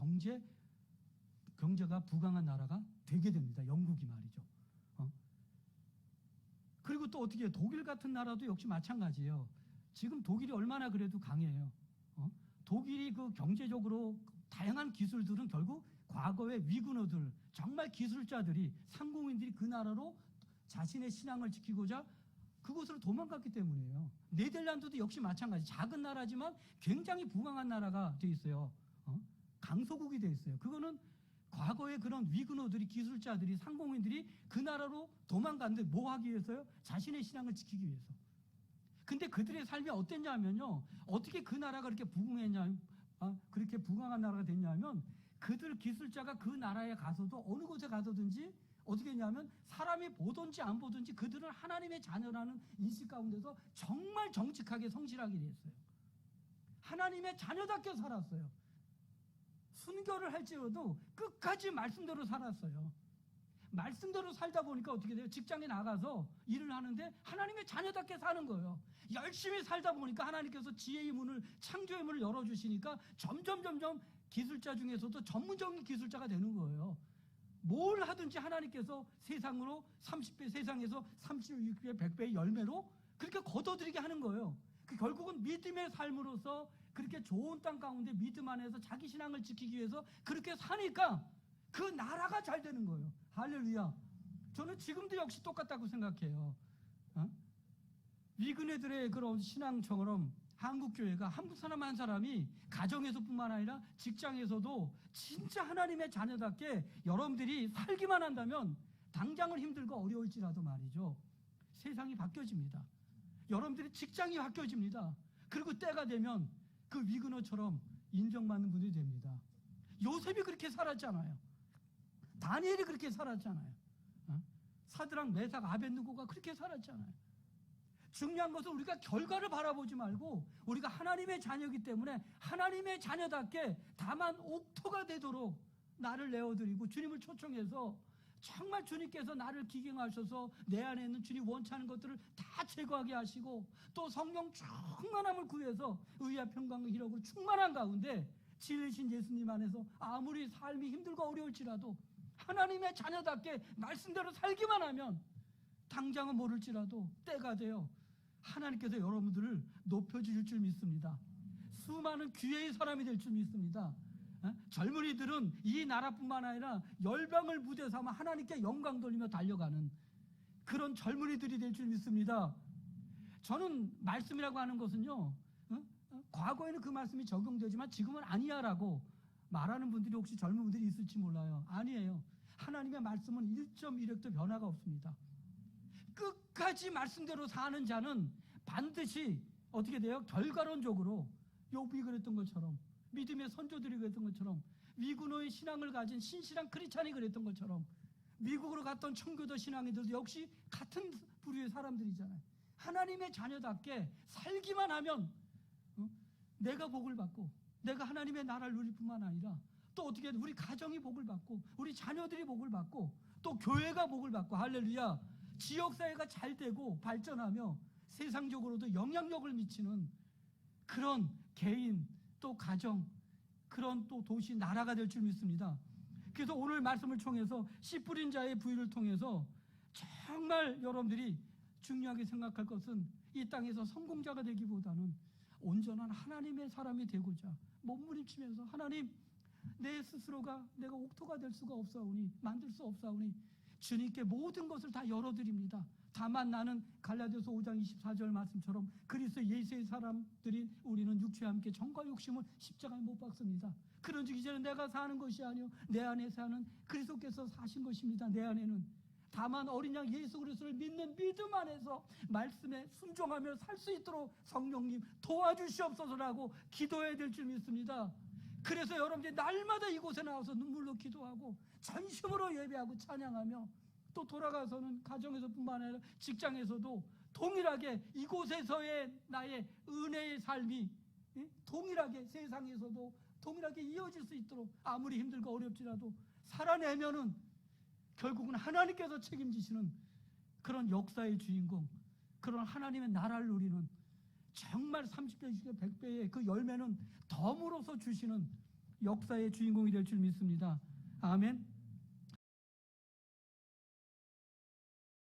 경제가 부강한 나라가 되게 됩니다. 영국이 말이죠. 그리고 또 어떻게 해요? 독일 같은 나라도 역시 마찬가지예요. 지금 독일이 얼마나 그래도 강해요. 독일이 그 경제적으로 다양한 기술들은 결국 과거의 위군어들, 정말 기술자들이, 상공인들이 그 나라로 자신의 신앙을 지키고자 그곳으로 도망갔기 때문이에요. 네덜란드도 역시 마찬가지. 작은 나라지만 굉장히 부강한 나라가 돼 있어요. 강소국이 돼 있어요. 그거는 과거의 그런 위군어들이, 기술자들이, 상공인들이 그 나라로 도망갔는데 뭐 하기 위해서요? 자신의 신앙을 지키기 위해서. 근데 그들의 삶이 어땠냐면요, 어떻게 그 나라가 그렇게 그렇게 부강한 나라가 됐냐면, 그들 기술자가 그 나라에 가서도, 어느 곳에 가서든지 어떻게 했냐면, 사람이 보든지 안 보든지 그들은 하나님의 자녀라는 인식 가운데서 정말 정직하게 성실하게 됐어요. 하나님의 자녀답게 살았어요. 순교를 할지라도 끝까지 말씀대로 살았어요. 말씀대로 살다 보니까 어떻게 돼요? 직장에 나가서 일을 하는데 하나님의 자녀답게 사는 거예요. 열심히 살다 보니까 하나님께서 지혜의 문을, 창조의 문을 열어주시니까 점점 기술자 중에서도 전문적인 기술자가 되는 거예요. 뭘 하든지 하나님께서 세상으로 30배, 세상에서 36배, 100배의 열매로 그렇게 거둬들이게 하는 거예요. 결국은 믿음의 삶으로서 그렇게 좋은 땅 가운데 믿음 안에서 자기 신앙을 지키기 위해서 그렇게 사니까 그 나라가 잘 되는 거예요. 할렐루야. 저는 지금도 역시 똑같다고 생각해요. 미근애들의 그런 신앙처럼 한국교회가 한국 사람 한 사람이 가정에서뿐만 아니라 직장에서도 진짜 하나님의 자녀답게 여러분들이 살기만 한다면 당장은 힘들고 어려울지라도 말이죠, 세상이 바뀌어집니다. 여러분들의 직장이 바뀌어집니다. 그리고 때가 되면 그 위그너처럼 인정받는 분들이 됩니다. 요셉이 그렇게 살았잖아요. 다니엘이 그렇게 살았잖아요. 사드락, 메삭, 아벳느고가 그렇게 살았잖아요. 중요한 것은 우리가 결과를 바라보지 말고 우리가 하나님의 자녀이기 때문에 하나님의 자녀답게 다만 옥토가 되도록 나를 내어드리고 주님을 초청해서 정말 주님께서 나를 기경하셔서 내 안에 있는 주님 원치 않은 것들을 다 제거하게 하시고 또 성령 충만함을 구해서 의와 평강과 희락으로 충만한 가운데 진리신 예수님 안에서 아무리 삶이 힘들고 어려울지라도 하나님의 자녀답게 말씀대로 살기만 하면 당장은 모를지라도 때가 되어 하나님께서 여러분들을 높여주실 줄 믿습니다. 수많은 귀해의 사람이 될 줄 믿습니다. 젊은이들은 이 나라뿐만 아니라 열방을 무대 삼아 하나님께 영광 돌리며 달려가는 그런 젊은이들이 될 줄 믿습니다. 저는 말씀이라고 하는 것은요, 과거에는 그 말씀이 적용되지만 지금은 아니야 라고 말하는 분들이 혹시 젊은 분들이 있을지 몰라요. 아니에요. 하나님의 말씀은 1.1획도 변화가 없습니다. 끝까지 말씀대로 사는 자는 반드시 어떻게 돼요? 결과론적으로 욥이 그랬던 것처럼, 믿음의 선조들이 그랬던 것처럼, 위구노의 신앙을 가진 신실한 크리스찬이 그랬던 것처럼, 미국으로 갔던 청교도 신앙인들도 역시 같은 부류의 사람들이잖아요. 하나님의 자녀답게 살기만 하면 내가 복을 받고 내가 하나님의 나라를 누릴 뿐만 아니라 또 어떻게 우리 가정이 복을 받고 우리 자녀들이 복을 받고 또 교회가 복을 받고, 할렐루야, 지역사회가 잘 되고 발전하며 세상적으로도 영향력을 미치는 그런 개인 또 가정, 그런 또 도시, 나라가 될 줄 믿습니다. 그래서 오늘 말씀을 통해서 씨 뿌린 자의 부위를 통해서 정말 여러분들이 중요하게 생각할 것은 이 땅에서 성공자가 되기보다는 온전한 하나님의 사람이 되고자 몸부림치면서 하나님, 내 스스로가 내가 옥토가 될 수가 없사오니, 만들 수 없사오니 주님께 모든 것을 다 열어드립니다. 다만 나는 갈라디아서 5장 24절 말씀처럼 그리스도 예수의 사람들인 우리는 육체와 함께 정과 욕심을 십자가에 못 박습니다. 그런즉 이제는 내가 사는 것이 아니요 내 안에 사는 그리스도께서 사신 것입니다. 내 안에는 다만 어린 양 예수 그리스도를 믿는 믿음 안에서 말씀에 순종하며 살 수 있도록 성령님 도와주시옵소서라고 기도해야 될 줄 믿습니다. 그래서 여러분들이 날마다 이곳에 나와서 눈물로 기도하고 전심으로 예배하고 찬양하며 또 돌아가서는 가정에서뿐만 아니라 직장에서도 동일하게 이곳에서의 나의 은혜의 삶이 동일하게 세상에서도 동일하게 이어질 수 있도록 아무리 힘들고 어렵지라도 살아내면은 결국은 하나님께서 책임지시는 그런 역사의 주인공, 그런 하나님의 나라를 누리는 정말 30배, 60배, 100배의 그 열매는 덤으로서 주시는 역사의 주인공이 될 줄 믿습니다. 아멘.